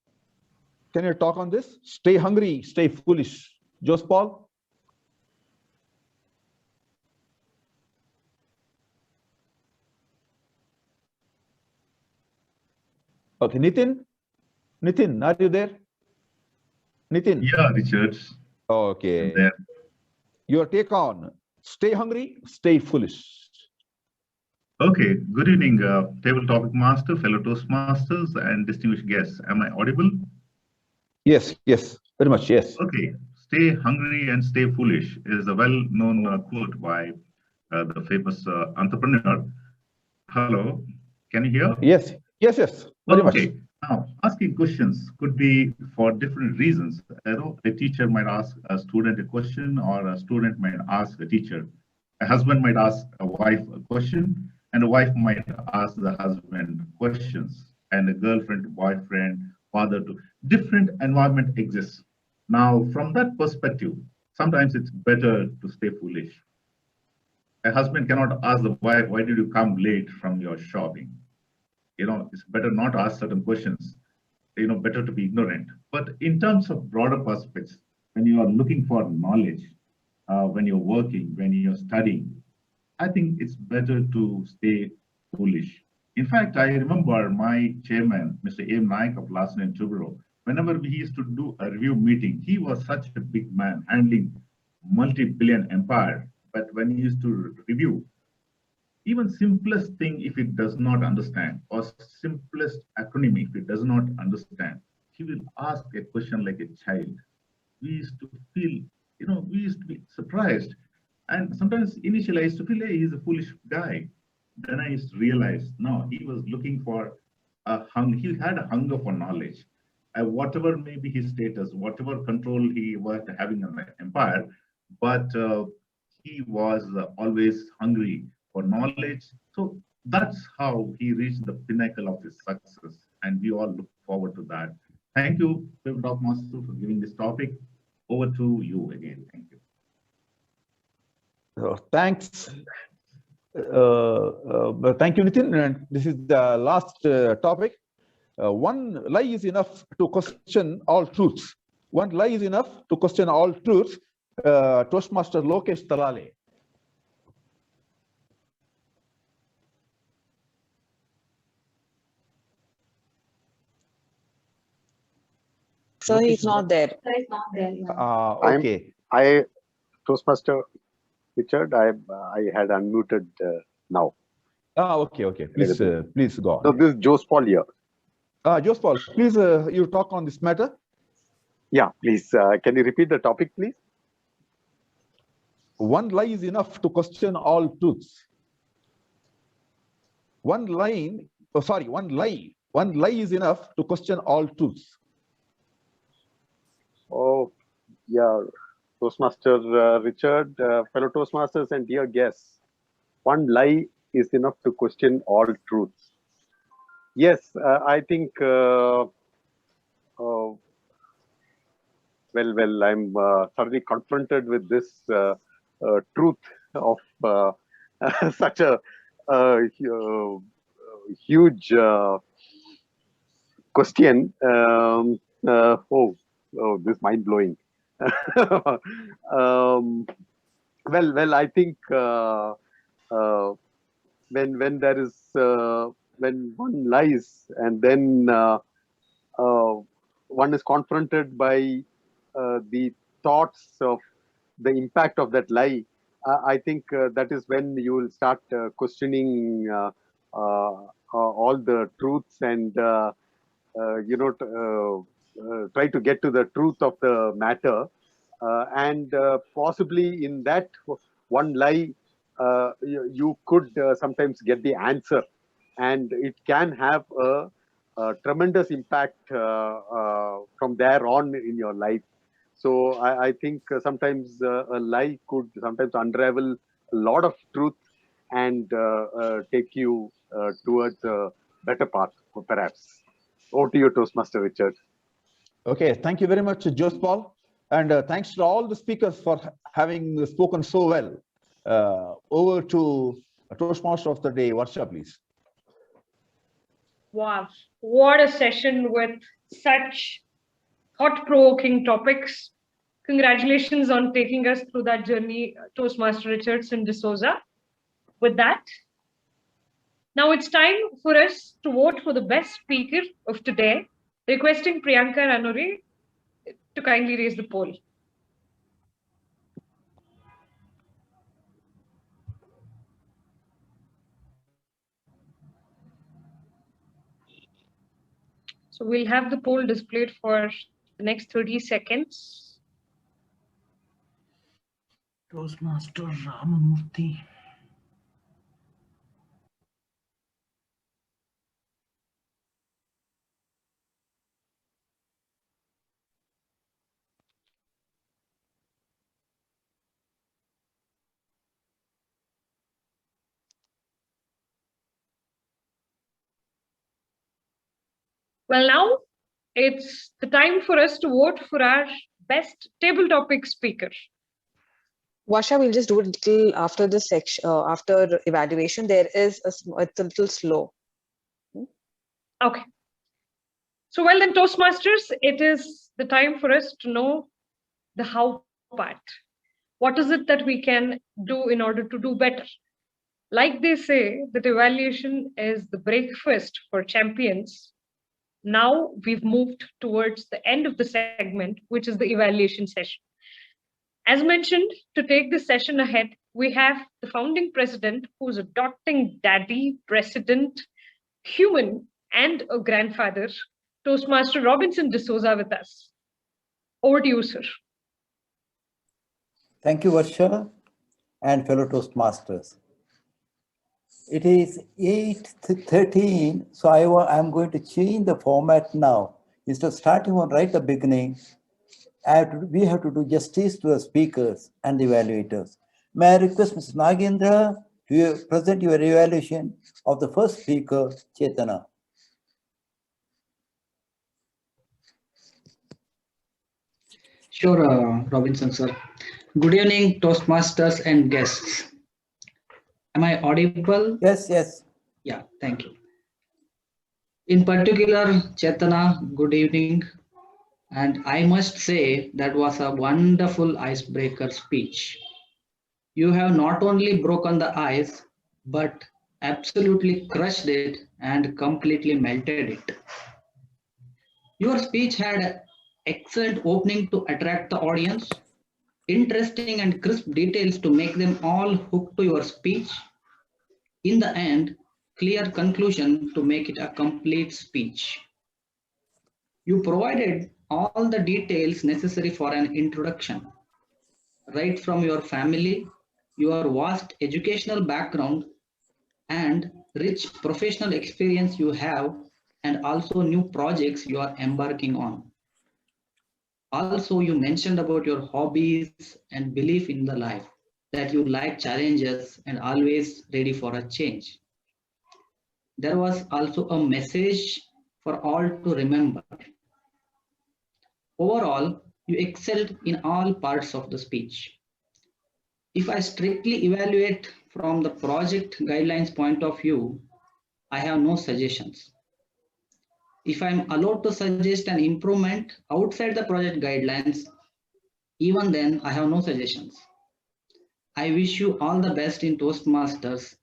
Can you talk on this? Stay hungry, stay foolish. Joseph Paul? Okay, Nitin? Nitin, are you there? Nitin? Yeah, Richard. Okay. There. Your take on stay hungry, stay foolish. Okay, good evening, table topic master, fellow Toastmasters, and distinguished guests. Am I audible? Yes, very much, yes. Okay, stay hungry and stay foolish is a well-known quote by the famous entrepreneur. Hello, can you hear? Yes, very much. Okay, now asking questions could be for different reasons. You know, a teacher might ask a student a question, or a student might ask a teacher. A husband might ask a wife a question, and a wife might ask the husband questions, and a girlfriend, boyfriend, father, to different environment exists. Now, from that perspective, sometimes it's better to stay foolish. A husband cannot ask the wife, why did you come late from your shopping? You know, it's better not to ask certain questions, you know, better to be ignorant. But in terms of broader perspectives, when you are looking for knowledge, when you're working, when you're studying, I think it's better to stay foolish. In fact, I remember my chairman, Mr. A.M. Naik of Larsen & Toubro, whenever we used to do a review meeting, he was such a big man handling multi-billion empire. But when he used to review, even simplest thing, if it does not understand, or simplest acronym, if it does not understand, he will ask a question like a child. We used to feel, you know, we used to be surprised. And sometimes initially I used to feel, hey, he's a foolish guy. Then I used to realize, no, he was looking for a hunger. He had a hunger for knowledge. Whatever may be his status, whatever control he was having on the empire, but he was always hungry for knowledge. So that's how he reached the pinnacle of his success. And we all look forward to that. Thank you, Top Master, for giving this topic. Over to you again. Thank you. Thanks. Thank you, Nitin. And this is the last topic. One lie is enough to question all truths. One lie is enough to question all truths. Toastmaster Lokesh Talale. So he's not there. Okay. Toastmaster Richard, I had unmuted now. Okay. Please, please go on. So this is Jose Paul here. Jose Paul, please, you talk on this matter. Yeah, please. Can you repeat the topic, please? One lie is enough to question all truths. One lie is enough to question all truths. Oh, yeah. Toastmaster Richard, fellow Toastmasters and dear guests, one lie is enough to question all truths. Yes, I think, well, I'm thoroughly confronted with this truth of such a huge question. This mind-blowing. Well, I think when there is when one lies and then one is confronted by the thoughts of the impact of that lie, I think that is when you will start questioning all the truths and try to get to the truth of the matter, and possibly in that one lie you could sometimes get the answer, and it can have a tremendous impact from there on in your life. So I think sometimes a lie could sometimes unravel a lot of truth and take you towards a better path, perhaps. Over to you, Toastmaster Richard. Okay, thank you very much, Jose Paul. And thanks to all the speakers for having spoken so well. Over to Toastmaster of the Day, Varsha, please. Wow, what a session with such thought-provoking topics. Congratulations on taking us through that journey, Toastmaster Richardson D'Souza. With that, now it's time for us to vote for the best speaker of today, requesting Priyanka Ranuri to kindly raise the poll. So we'll have the poll displayed for the next 30 seconds. Toastmaster Ramamurthy. Well, now it's the time for us to vote for our best table topic speaker. Varsha, we'll just do it little after the section, after evaluation. It's a little slow. Okay. So, well then, Toastmasters, it is the time for us to know the how part. What is it that we can do in order to do better? Like they say, that evaluation is the breakfast for champions. Now we've moved towards the end of the segment, which is the evaluation session. As mentioned, to take this session ahead, we have the founding president who's a doting daddy, president, human, and a grandfather, Toastmaster Robinson D'Souza with us. Over to you, sir. Thank you, Varsha, and fellow Toastmasters. It is 8:13, so I'm going to change the format now. Instead of starting on right at the beginning, we have to do justice to the speakers and the evaluators. May I request Mr. Nagendra to present your evaluation of the first speaker, Chetana. Sure, Robinson, sir. Good evening, Toastmasters and guests. Am I audible? Yes, yes. Yeah, thank you. In particular, Chetana, good evening. And I must say that was a wonderful icebreaker speech. You have not only broken the ice, but absolutely crushed it and completely melted it. Your speech had excellent opening to attract the audience, interesting and crisp details to make them all hooked to your speech. In the end, clear conclusion to make it a complete speech. You provided all the details necessary for an introduction, right from your family, your vast educational background, and rich professional experience you have, and also new projects you are embarking on. Also, you mentioned about your hobbies and belief in the life, that you like challenges and always ready for a change. There was also a message for all to remember. Overall, you excelled in all parts of the speech. If I strictly evaluate from the project guidelines point of view, I have no suggestions. If I'm allowed to suggest an improvement outside the project guidelines, even then I have no suggestions. I wish you all the best in Toastmasters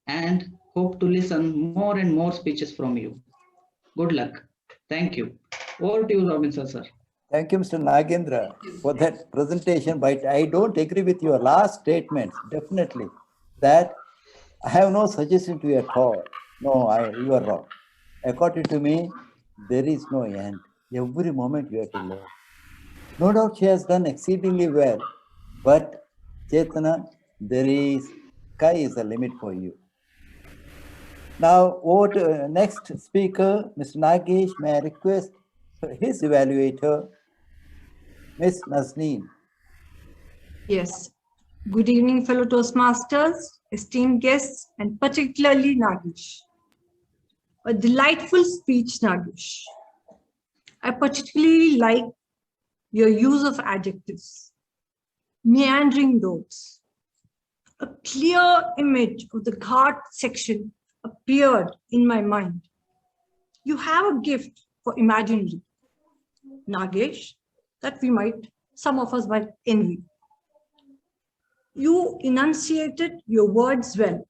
and hope to listen more and more speeches from you. Good luck. Thank you. Over to you, Robinson, sir. Thank you, Mr. Nagendra, for that presentation, but I don't agree with your last statements, definitely, that I have no suggestion to you at all. No, you are wrong. According to me, there is no end. Every moment you have to learn. No doubt she has done exceedingly well, but Chetana, sky is the limit for you. Now, over to next speaker, Mr. Nagesh. May I request his evaluator, Ms. Nazneen. Yes. Good evening, fellow Toastmasters, esteemed guests, and particularly Nagesh. A delightful speech, Nagesh. I particularly like your use of adjectives, meandering roads. A clear image of the Ghat section appeared in my mind. You have a gift for imaginary, Nagesh, that some of us might envy. You enunciated your words well.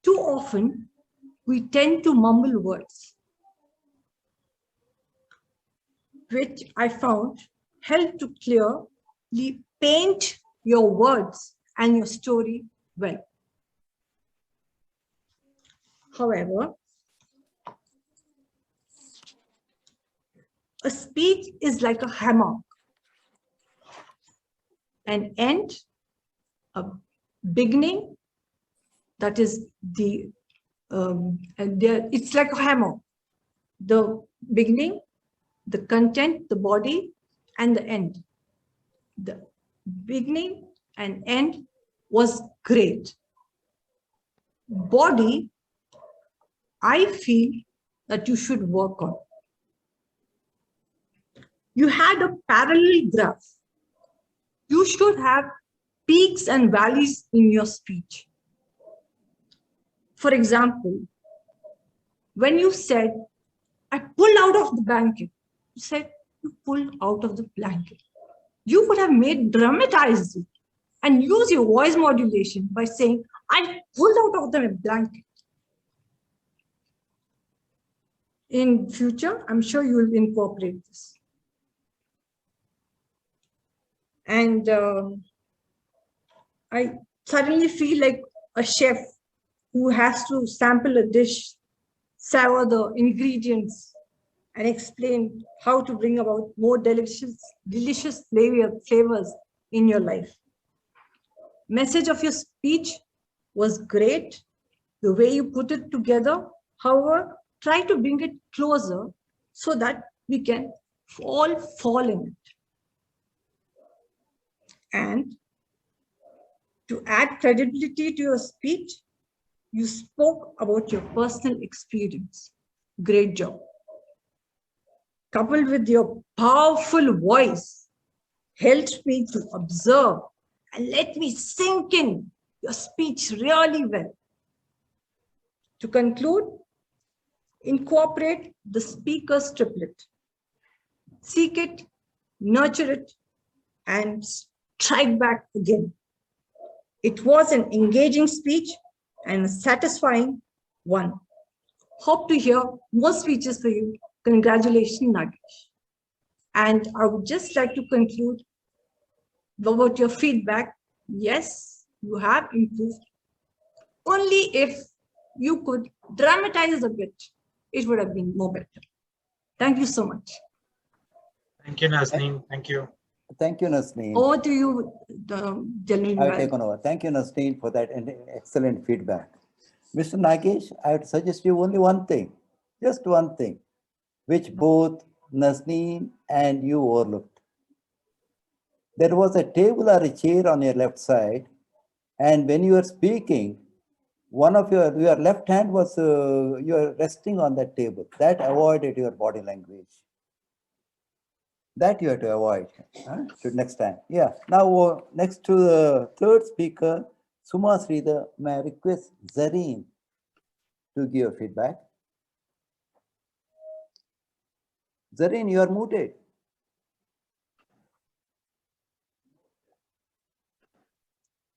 Too often, we tend to mumble words, which I found helped to clearly paint your words and your story well. However, a speech is like a hammer. An end, a beginning, that is it's like a hammer. The beginning, the content, the body, and the end. The beginning and end was great. Body, I feel that you should work on. You had a parallel graph. You should have peaks and valleys in your speech. For example, when you said, I pulled out of the blanket, you said, you pulled out of the blanket. You could have dramatized it and use your voice modulation by saying, I pulled out of the blanket. In future, I'm sure you will incorporate this. And I suddenly feel like a chef who has to sample a dish, savor the ingredients, and explain how to bring about more delicious flavors in your life. Message of your speech was great. The way you put it together, however, try to bring it closer so that we can all fall in it. And to add credibility to your speech, you spoke about your personal experience. Great job. Coupled with your powerful voice, helped me to observe and let me sink in your speech really well. To conclude, incorporate the speaker's triplet. seek it, nurture it, and strike back again. It was an engaging speech and a satisfying one. Hope to hear more speeches for you. Congratulations, Nagesh. And I would just like to conclude about your feedback. Yes, you have improved. Only if you could dramatize a bit, it would have been more better. Thank you so much. Thank you, Nazneen. Thank you. Thank you, Nazneen. Over to you, the General. I will take on over. Thank you, Nazneen, for that excellent feedback. Mr. Nagesh, I would suggest you only one thing, just one thing, which both Nazneen and you overlooked. There was a table or a chair on your left side, and when you were speaking, one of your left hand was you are resting on that table. That avoided your body language. That you have to avoid next time. Yeah. Now, next to the third speaker, Suma Sridhar, may I request Zareen to give feedback? Zareen, you are muted.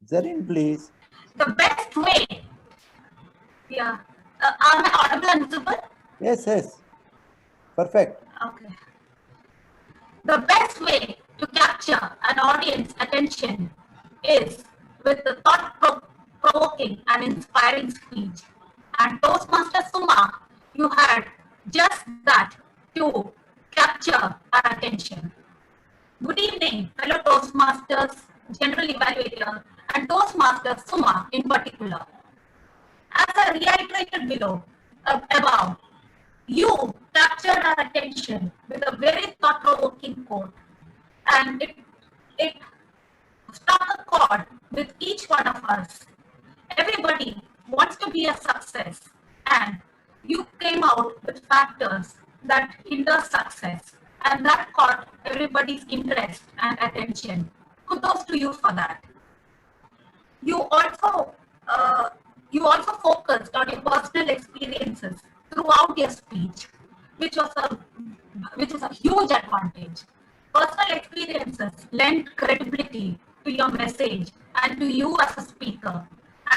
Zareen, please. The best way. Yeah. Am I audible and visible? Yes, yes. Perfect. Okay. The best way to capture an audience attention is with the thought-provoking and inspiring speech. And Toastmaster Suma, you had just that to capture our attention. Good evening, fellow Toastmasters, General Evaluator, and Toastmaster Suma in particular. As I reiterated below, above, you captured our attention with a very thought-provoking quote, and it struck a chord with each one of us. Everybody wants to be a success, and you came out with factors that hinder success, and that caught everybody's interest and attention. Kudos to you for that. You also focused on your personal experiences throughout your speech, which is a huge advantage. Personal experiences lend credibility to your message and to you as a speaker.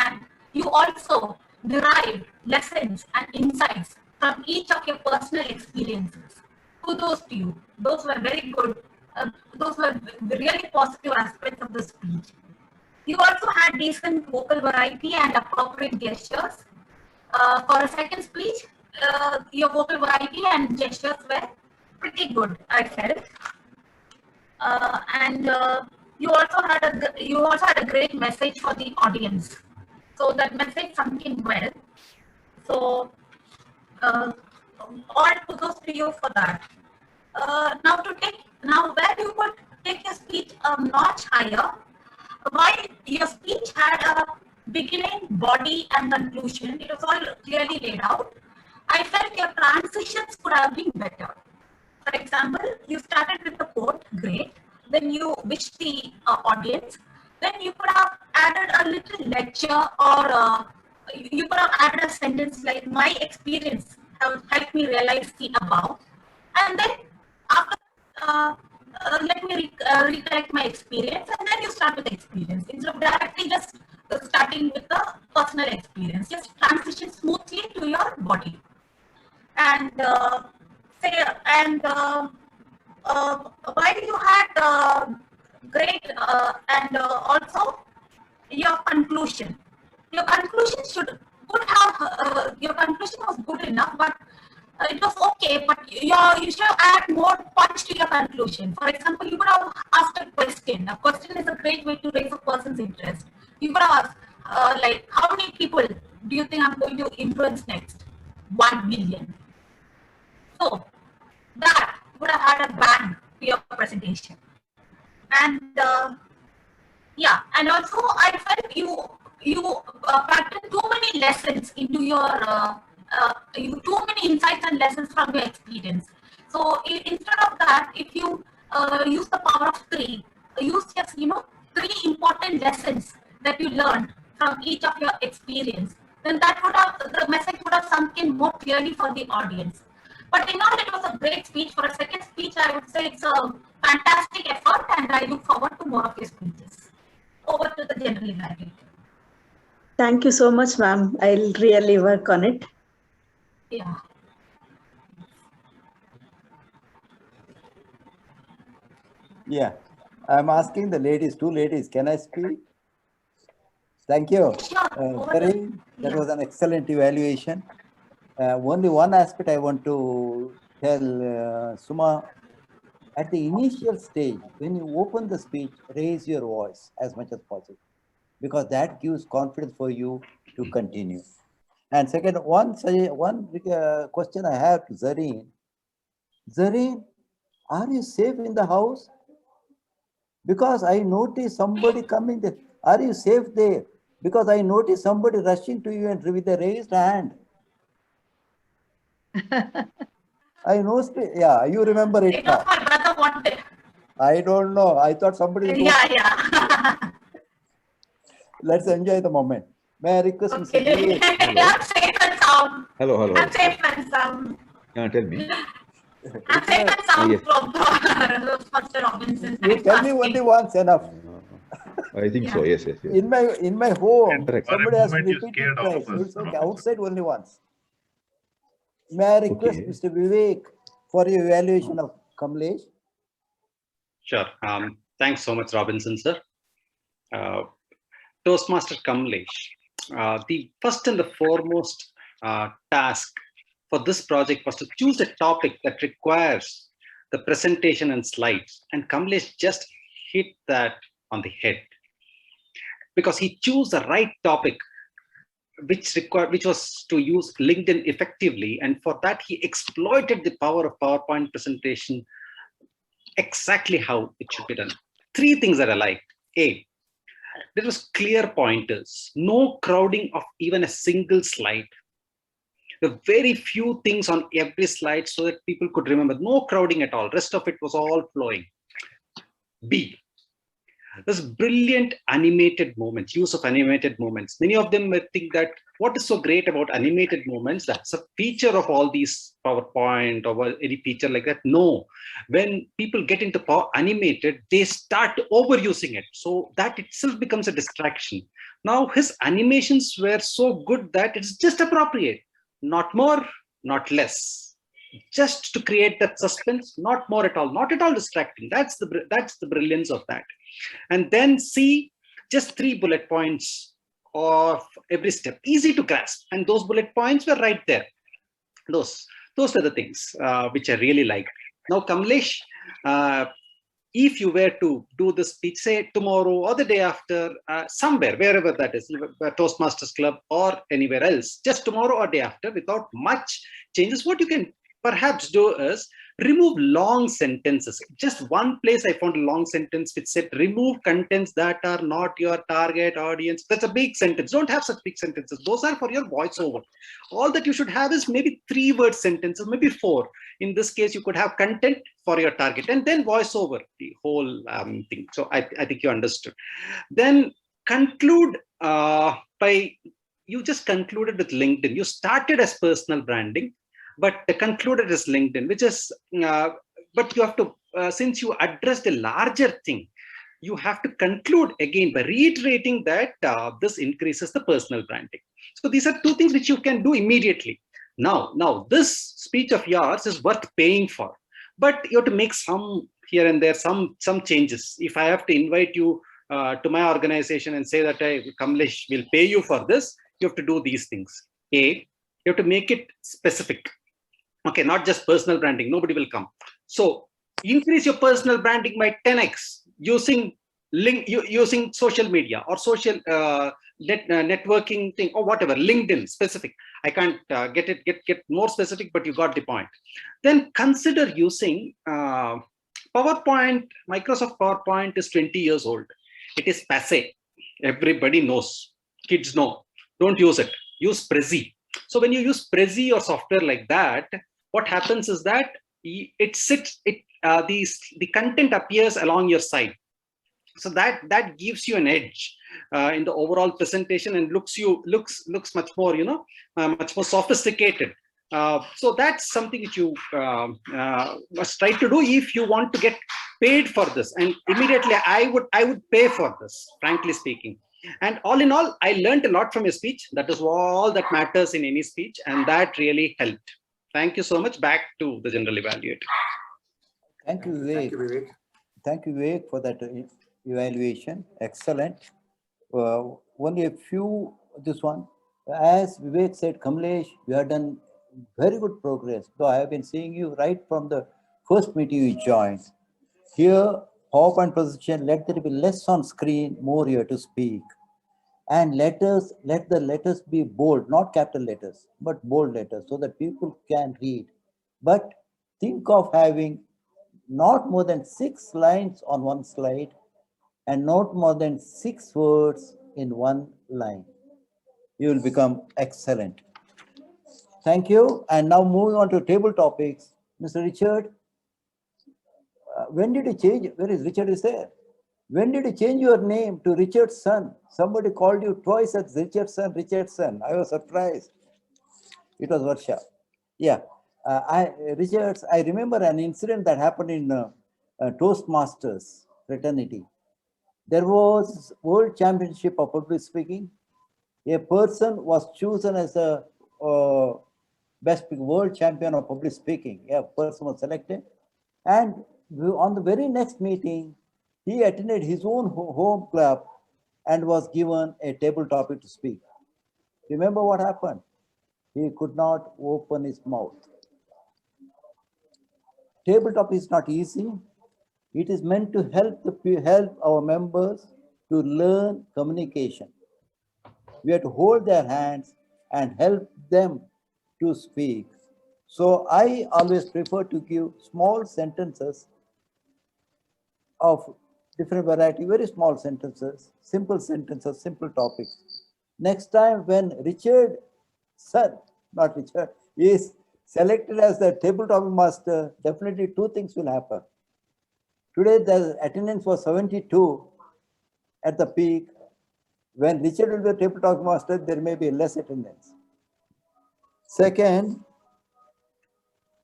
And you also derived lessons and insights from each of your personal experiences. Kudos to you. Those were very good. Those were really positive aspects of the speech. You also had decent vocal variety and appropriate gestures. For a second speech, your vocal variety and gestures were pretty good, I felt. And you also had a great message for the audience. So that message sunk in well. So all kudos to you for that. Now where you could take your speech a notch higher, while your speech had a beginning, body, and conclusion, it was all clearly laid out. I felt your transitions could have been better. For example, you started with the quote, great. Then you wished the audience. Then you could have added a little lecture, or you could have added a sentence like, my experience has helped me realize the above. And then after let me recollect my experience, and then you start with experience instead of directly just starting with the personal experience. Just transition smoothly to your body, and while you had great and also your conclusion. Your conclusion your conclusion was good enough, but it was okay, but you should add more punch to your conclusion. For example, you could have asked a question. A question is a great way to raise a person's interest. You could have asked, like, how many people do you think I'm going to influence next? 1 million. So that would have had a bang to your presentation. And yeah, and also I felt you packed too many lessons into your too many insights and lessons from your experience. So instead of that, if you use the power of 3, use just 3 important lessons that you learned from each of your experience, then that would have the message would have sunk in more clearly for the audience. But in all, it was a great speech. For a second speech, I would say it's a fantastic effort, and I look forward to more of your speeches. Over to the general evaluator. Thank you so much, ma'am. I'll really work on it. Yeah. Yeah, I'm asking the ladies, two ladies, can I speak? Thank you. Kareem, that was an excellent evaluation. Only one aspect I want to tell Suma, at the initial stage, when you open the speech, raise your voice as much as possible, because that gives confidence for you to continue. And second, one question I have to Zareen. Zareen, are you safe in the house? Because I noticed somebody coming there. Are you safe there? Because I noticed somebody rushing to you and with a raised hand. I know, yeah, you remember it now. My brother wanted. I don't know. I thought somebody. Yeah. Let's enjoy the moment. May I request Mr. Okay. I'm safe and sound. Hello. I'm safe and sound. Tell me. I'm safe and sound Yes. from Toastmaster Robinson. You tell me only once enough. I think so. Yes. In my home, Correct. somebody has to repeat it twice. So it's okay. Outside only once. May I request Mr. Vivek for your evaluation of Kamlesh? Sure. Thanks so much, Robinson, sir. Toastmaster Kamlesh, the first and the foremost task for this project was to choose a topic that requires the presentation and slides. And Kamlesh just hit that on the head, because he chose the right topic, which was to use LinkedIn effectively. And for that, he exploited the power of PowerPoint presentation exactly how it should be done. Three things that I liked. A, there was clear pointers, no crowding of even a single slide. The very few things on every slide so that people could remember, no crowding at all. Rest of it was all flowing. B, there's brilliant animated moments, use of animated moments. Many of them may think that what is so great about animated moments, that's a feature of all these PowerPoint or any feature like that. No, when people get into animated, they start overusing it. So that itself becomes a distraction. Now his animations were so good that it's just appropriate, not more, not less. Just to create that suspense, not more at all, not at all distracting. That's the brilliance of that. And then see just 3 bullet points of every step, easy to grasp. And those bullet points were right there. Those are the things which I really like. Now, Kamlesh, if you were to do this speech, say tomorrow or the day after, somewhere, wherever that is, Toastmasters Club or anywhere else, just tomorrow or day after, without much changes, what you can perhaps do is remove long sentences. Just one place I found a long sentence which said, remove contents that are not your target audience. That's a big sentence. Don't have such big sentences. Those are for your voiceover. All that you should have is maybe 3-word sentences, maybe 4. In this case, you could have content for your target and then voiceover the whole thing. So I think you understood. Then conclude by, you just concluded with LinkedIn. You started as personal branding, but concluded as LinkedIn, which is, but you have to, since you addressed a larger thing, you have to conclude again by reiterating that this increases the personal branding. So these are 2 things which you can do immediately. Now this speech of yours is worth paying for, but you have to make some here and there, some changes. If I have to invite you to my organization and say that Kamlesh will pay you for this, you have to do these things. A, you have to make it specific. Okay, not just personal branding, nobody will come. So increase your personal branding by 10x using social media or social networking thing or whatever, LinkedIn specific. I can't get more specific, but you got the point. Then consider using PowerPoint. Microsoft PowerPoint is 20 years old. It is passé. Everybody knows. Kids know. Don't use it. Use Prezi. So when you use Prezi or software like that, what happens is that the content appears along your side. So that gives you an edge in the overall presentation and looks much more, much more sophisticated. So that's something which you must try to do if you want to get paid for this. And immediately I would pay for this, frankly speaking. And all in all, I learned a lot from your speech. That is all that matters in any speech, and that really helped. Thank you so much. Back to the general evaluator. Thank you, Vivek. Thank you, Vivek, for that evaluation. Excellent. Only a few, this one. As Vivek said, Kamlesh, you have done very good progress. So I have been seeing you right from the first meeting you joined. Here, PowerPoint presentation, let there be less on screen, more here to speak. And let the letters be bold, not capital letters, but bold letters, so that people can read. But think of having not more than 6 lines on one slide and not more than 6 words in one line. You will become excellent. Thank you. And now moving on to table topics. Mr. Richard, when did you change? Where is Richard? Is there? When did you change your name to Richard's son? Somebody called you twice as Richardson, Richardson. I was surprised. It was Varsha. Yeah. Richards, I remember an incident that happened in Toastmasters fraternity. There was World Championship of Public Speaking. A person was chosen as a best world champion of public speaking. A person was selected. And on the very next meeting, he attended his own home club and was given a table topic to speak. Remember what happened? He could not open his mouth. Tabletop is not easy. It is meant to help our members to learn communication. We have to hold their hands and help them to speak. So I always prefer to give small sentences of different variety, very small sentences, simple topics. Next time when Richard, son, not Richard, is selected as the table topic master, definitely 2 things will happen. Today the attendance was 72 at the peak. When Richard will be a table topic master, there may be less attendance. Second,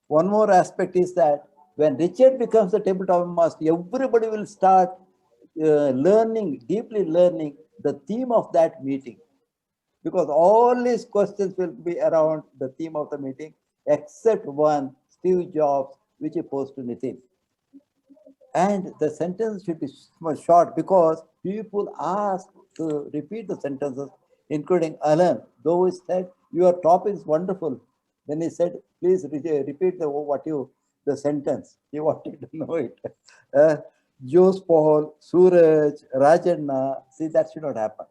one more aspect is that when Richard becomes the table topic master, everybody will start deeply learning the theme of that meeting. Because all his questions will be around the theme of the meeting, except one, Steve Jobs, which he posed to Nitin. And the sentence should be short because people ask to repeat the sentences, including Alan, though he said, your topic is wonderful. Then he said, please repeat the sentence. He wanted to know it. Jose Paul, Suraj, Rajanna, see, that should not happen.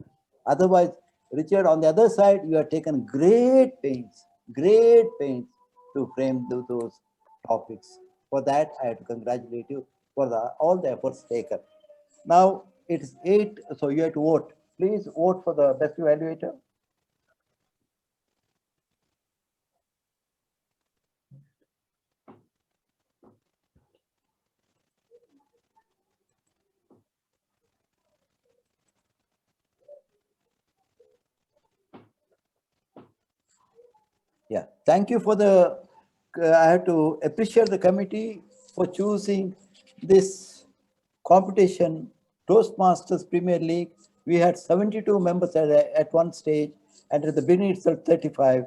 Otherwise, Richard, on the other side, you have taken great pains to frame those topics. For that, I have to congratulate you for all the efforts taken. Now, it's 8, so you have to vote. Please vote for the best evaluator. Yeah, thank you for the, I have to appreciate the committee for choosing this competition, Toastmasters Premier League. We had 72 members at one stage, and at the beginning itself 35.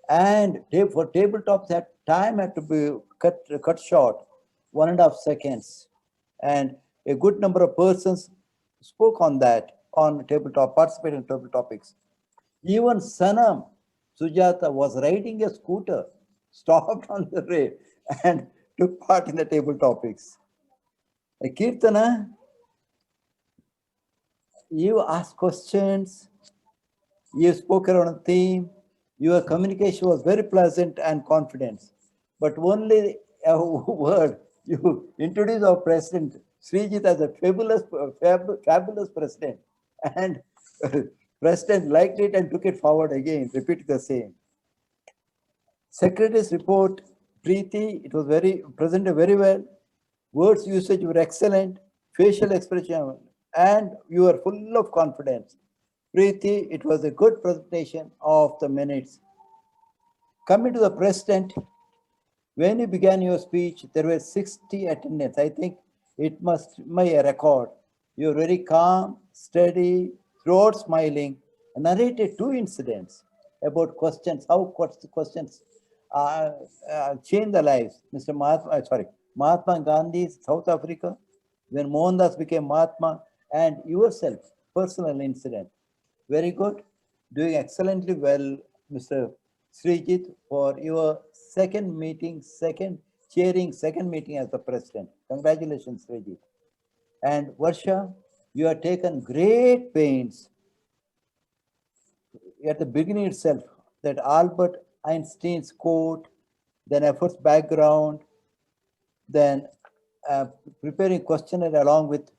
And for tabletops, that time had to be cut short, 1.5 seconds. And a good number of persons spoke on that, on tabletop, participated in table topics. Even Sanam Sujata was riding a scooter, stopped on the way and took part in the table topics. Kirtana, you asked questions, you spoke around a theme, your communication was very pleasant and confident. But only a word, you introduced our president, Srijit, as a fabulous president. And president liked it and took it forward again, repeated the same. Secretary's report, Preeti, it was presented very well. Words usage were excellent, facial expression, and you were full of confidence. Preeti, it was a good presentation of the minutes. Coming to the president, when you began your speech, there were 60 attendants. I think it must be a record. You're very calm, steady, throat smiling, and narrated 2 incidents about questions, how questions change the lives. Mahatma Gandhi, South Africa, when Mohandas became Mahatma, and yourself, personal incident. Very good. Doing excellently well, Mr. Srijit, for your second meeting as the president. Congratulations, Srijit. And Varsha, you have taken great pains at the beginning itself, that Albert Einstein's quote, then efforts background, then preparing questionnaire along with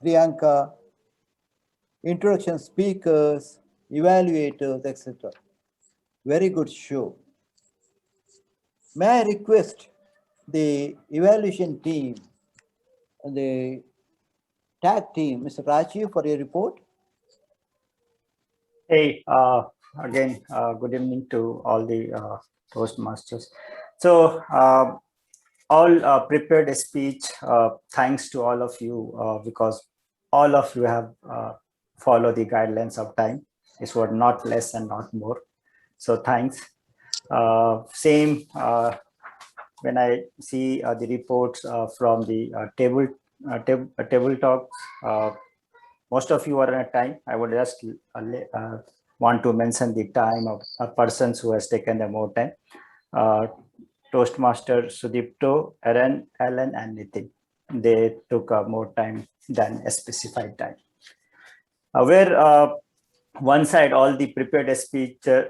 Priyanka, introduction speakers, evaluators, etc. Very good show. May I request the evaluation team, the tag team, Mr. Rajiv, for your report? Hey, again, good evening to all the Toastmasters. So, all prepared a speech, thanks to all of you, because all of you have followed the guidelines of time. This was not less and not more. So thanks. Same when I see the reports from the table talks, most of you are on a time. I would just want to mention the time of persons who has taken the more time. Toastmaster Sudipto, Aaron, Alan, and Nitin. They took more time than a specified time. Where one side, all the prepared speaker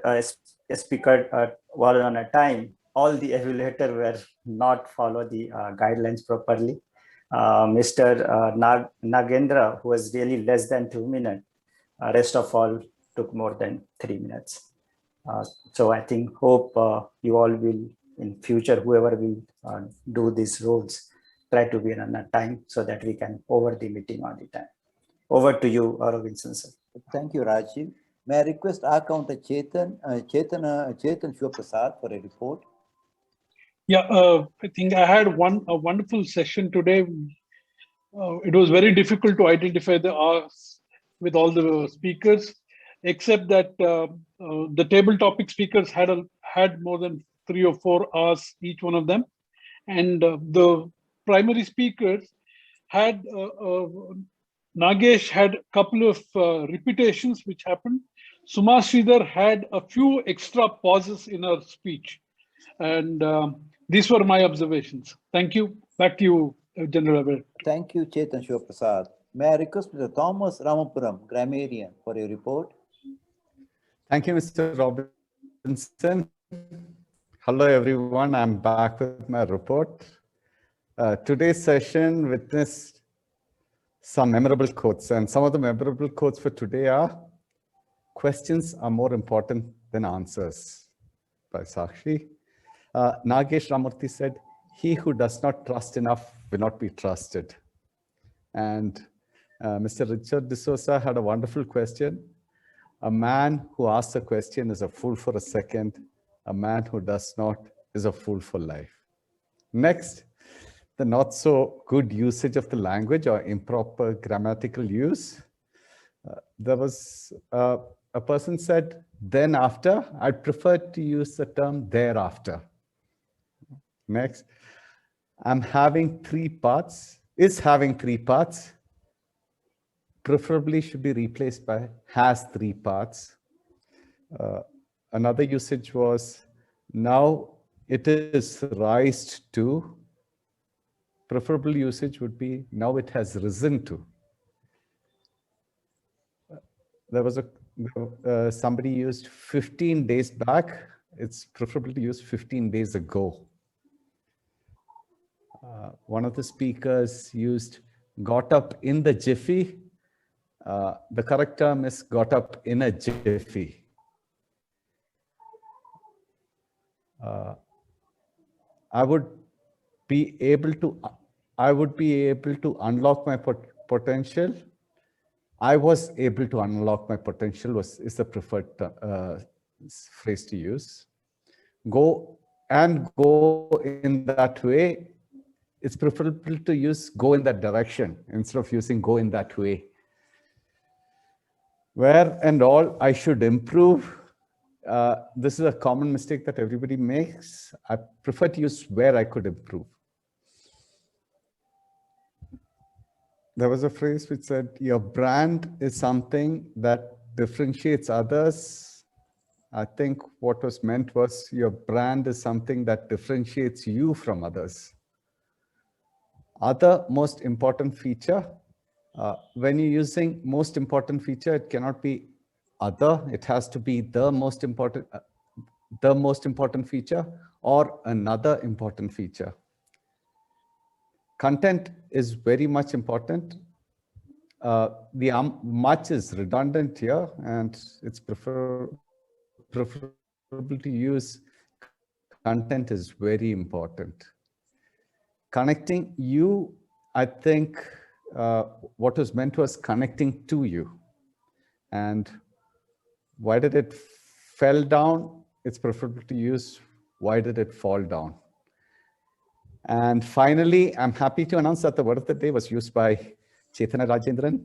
were on a time, all the evaluators were not follow the guidelines properly. Mr. Nagendra, who was really less than 2 minutes, rest of all took more than 3 minutes. So I think, hope you all will, in future, whoever will do these roles, try to be on a time so that we can over the meeting on the time. Over to you, Robinson, sir. Thank you, Rajiv. May I request our counter Chetan Shivaprasad for a report? Yeah, I think I had a wonderful session today. It was very difficult to identify the hours with all the speakers, except that the table topic speakers had more than 3 or 4 hours each one of them, and the primary speakers had Nagesh had a couple of repetitions which happened. Suma Sridhar had a few extra pauses in her speech, and these were my observations. Thank you. Back to you, General Abhay. Thank you, Chetan Shivaprasad. May I request Mr. Thomas Ramapuram, grammarian, for your report? Thank you, Mr. Robinson. Hello, everyone. I'm back with my report. Today's session witnessed some memorable quotes, and some of the memorable quotes for today are, questions are more important than answers, by Sakshi. Nagesh Ramurthy said, he who does not trust enough will not be trusted. And Mr. Richard D'Souza had a wonderful question. A man who asks a question is a fool for a second. A man who does not is a fool for life. Next, the not so good usage of the language or improper grammatical use. There was a person said, then after, I'd prefer to use the term thereafter. Next, I'm having 3 parts, is having 3 parts, preferably should be replaced by has 3 parts. Another usage was, now it is rised to. Preferable usage would be, now it has risen to. There was somebody used 15 days back. It's preferable to use 15 days ago. One of the speakers used got up in the jiffy. The correct term is got up in a jiffy. I would be able to unlock my potential I was able to unlock my potential is the preferred phrase to use. Go in that way. It's preferable to use go in that direction instead of using go in that way. Where and all I should improve. This is a common mistake that everybody makes. I prefer to use where I could improve. There was a phrase which said, your brand is something that differentiates others. I think what was meant was your brand is something that differentiates you from others. Other most important feature, when you're using most important feature, it cannot be other, it has to be the most important feature or another important feature. Content is very much important. The much is redundant here, and it's preferable to use content is very important. Connecting you, I think what was meant was connecting to you. And why did it fell down? It's preferable to use why did it fall down? And finally, I'm happy to announce that the word of the day was used by Chaitanya Rajendran,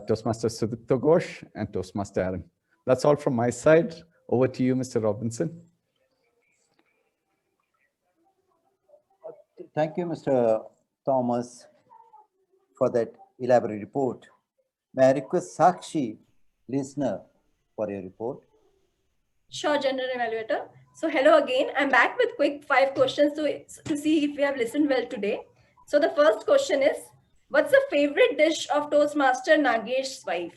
Toastmaster Sudipta Ghosh, and Toastmaster Aaron. That's all from my side. Over to you, Mr. Robinson. Thank you, Mr. Thomas, for that elaborate report. May I request Sakshi, listener, for your report? Sure, General Evaluator. So hello again. I'm back with quick 5 questions to see if we have listened well today. So the first question is, what's the favorite dish of Toastmaster Nagesh's wife?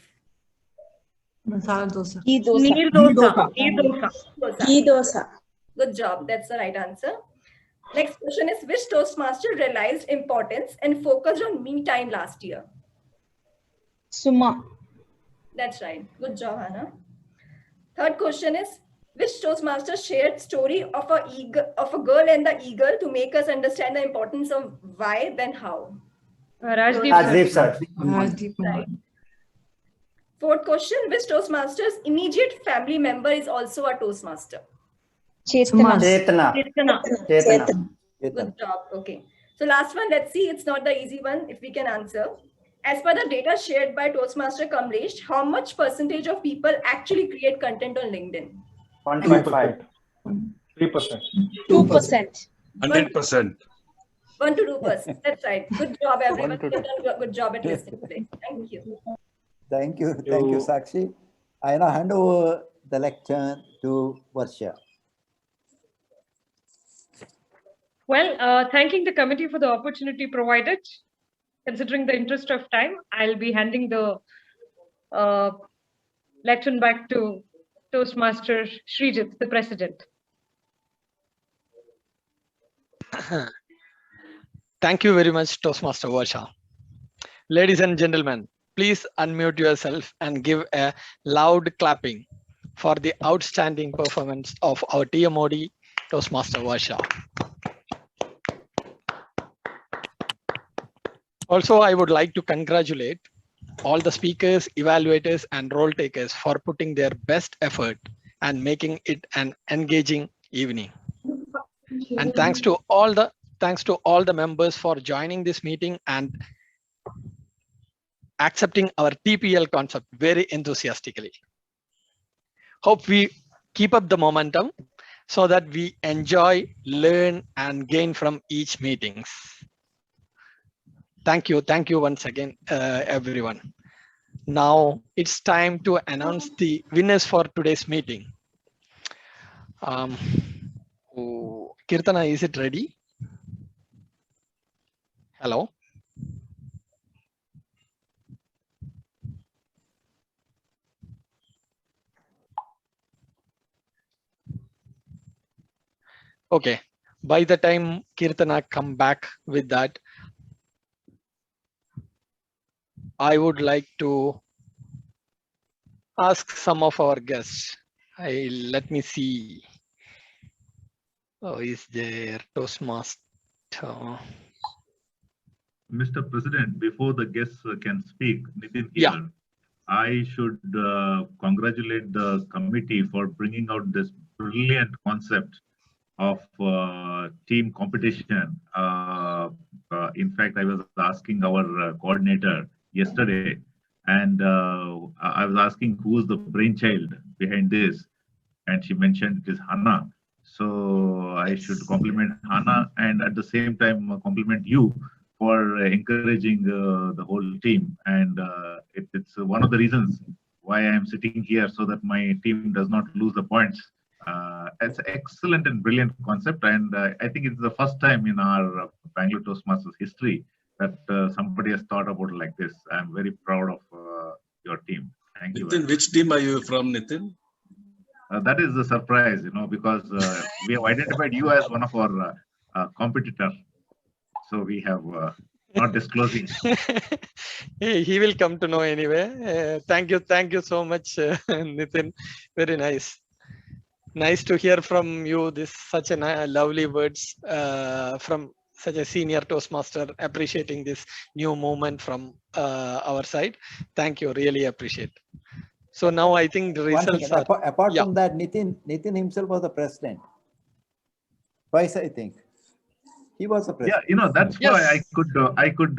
Masala dosa. Ghee dosa. Neer dosa. Ghee dosa. Ghee dosa. Good job. That's the right answer. Next question is, which Toastmaster realized importance and focused on me time last year? Suma. That's right. Good job, Hannah. Third question is, which Toastmaster shared story of a girl and the eagle to make us understand the importance of why then how? Rajdeep sir. Right. Fourth question, which Toastmaster's immediate family member is also a Toastmaster? Chetna. Good job. Okay. So last one, let's see. It's not the easy one if we can answer. As per the data shared by Toastmaster Kamlesh, how much percentage of people actually create content on LinkedIn? 1.5. 3%. 2%. 100%. 1 to 2%. That's right. Good job, everyone. You've done a good job at listening today. Thank you. Thank you, Sakshi. I now hand over the lecture to Varsha. Well, thanking the committee for the opportunity provided. Considering the interest of time, I'll be handing the lecture back to Toastmaster Srijit, the president. Thank you very much, Toastmaster Varsha. Ladies and gentlemen, please unmute yourself and give a loud clapping for the outstanding performance of our TMOD, Toastmaster Varsha. Also, I would like to congratulate all the speakers, evaluators, and role takers for putting their best effort and making it an engaging evening. And thanks to all the members for joining this meeting and accepting our TPL concept very enthusiastically. Hope we keep up the momentum so that we enjoy, learn, and gain from each meetings. Thank you once again, everyone. Now it's time to announce the winners for today's meeting. Kirtana, is it ready? Hello? Okay, by the time Kirtana come back with that, I would like to ask some of our guests. Let me see. Oh, is there Toastmaster? Mr. President, before the guests can speak, Nitin here. I should congratulate the committee for bringing out this brilliant concept of team competition. In fact, I was asking our coordinator yesterday, and I was asking who's the brainchild behind this, and she mentioned it is Hannah. So I should compliment Hannah, and at the same time compliment you for encouraging the whole team. And it's one of the reasons why I am sitting here, so that my team does not lose the points. It's an excellent and brilliant concept, and I think it's the first time in our Bangalore Toastmasters history that somebody has thought about it like this. I'm very proud of your team. Thank you. Nitin, which team are you from, Nitin? That is the surprise, because we have identified you as one of our competitors. So we have not disclosing. He will come to know anyway. Thank you so much, Nitin. Very nice. Nice to hear from you. Such a lovely words from such a senior Toastmaster, appreciating this new movement from our side. Thank you. Really appreciate. So now I think the results are. Apart from that, Nitin himself was the president. Twice, I think. He was the president. Yeah, that's why I could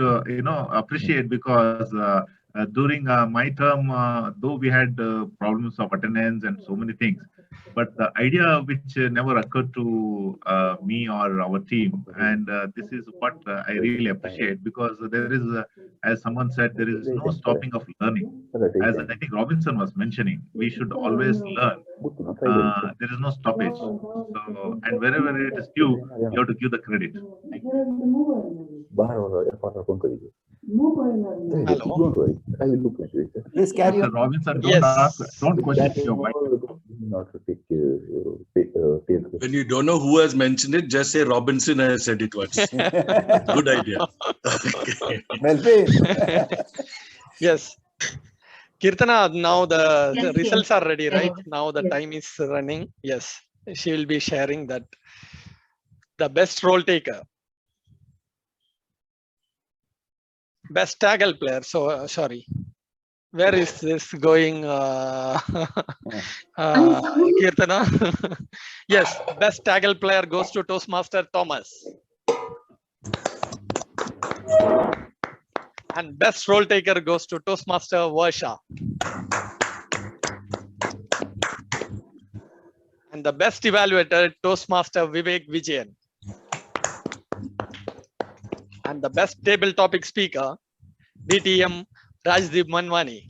appreciate, because during my term, though we had problems of attendance and so many things, but the idea which never occurred to me or our team, and this is what I really appreciate, because there is, as someone said, there is no stopping of learning. As I think Robinson was mentioning, we should always learn. There is no stoppage. So, and wherever it is due, you have to give the credit. Hello. I will look at it. Please carry on. Mr. Robinson, Yes. don't question your mind. When you don't know who has mentioned it, just say Robinson has said it once. Good idea. Okay. Yes. Kirtana, now the Yes, results yes. are ready, right? Yes. Now the time is running. Yes. She will be sharing that. The best role taker. Best tackle player. So sorry. Where is this going, Kirtana? Yes, best tackle player goes to Toastmaster Thomas. And best role taker goes to Toastmaster Varsha. And the best evaluator, Toastmaster Vivek Vijayan. And the best table topic speaker, BTM Rajdeep Manwani.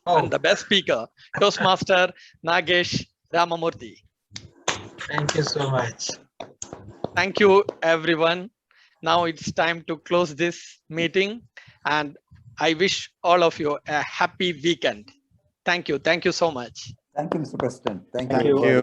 And the best speaker, Toastmaster Nagesh Ramamurthy. Thank you so much. Thank you, everyone. Now it's time to close this meeting, and I wish all of you a happy weekend. Thank you. Thank you so much. Thank you, Mr. President. Thank Thank you. you.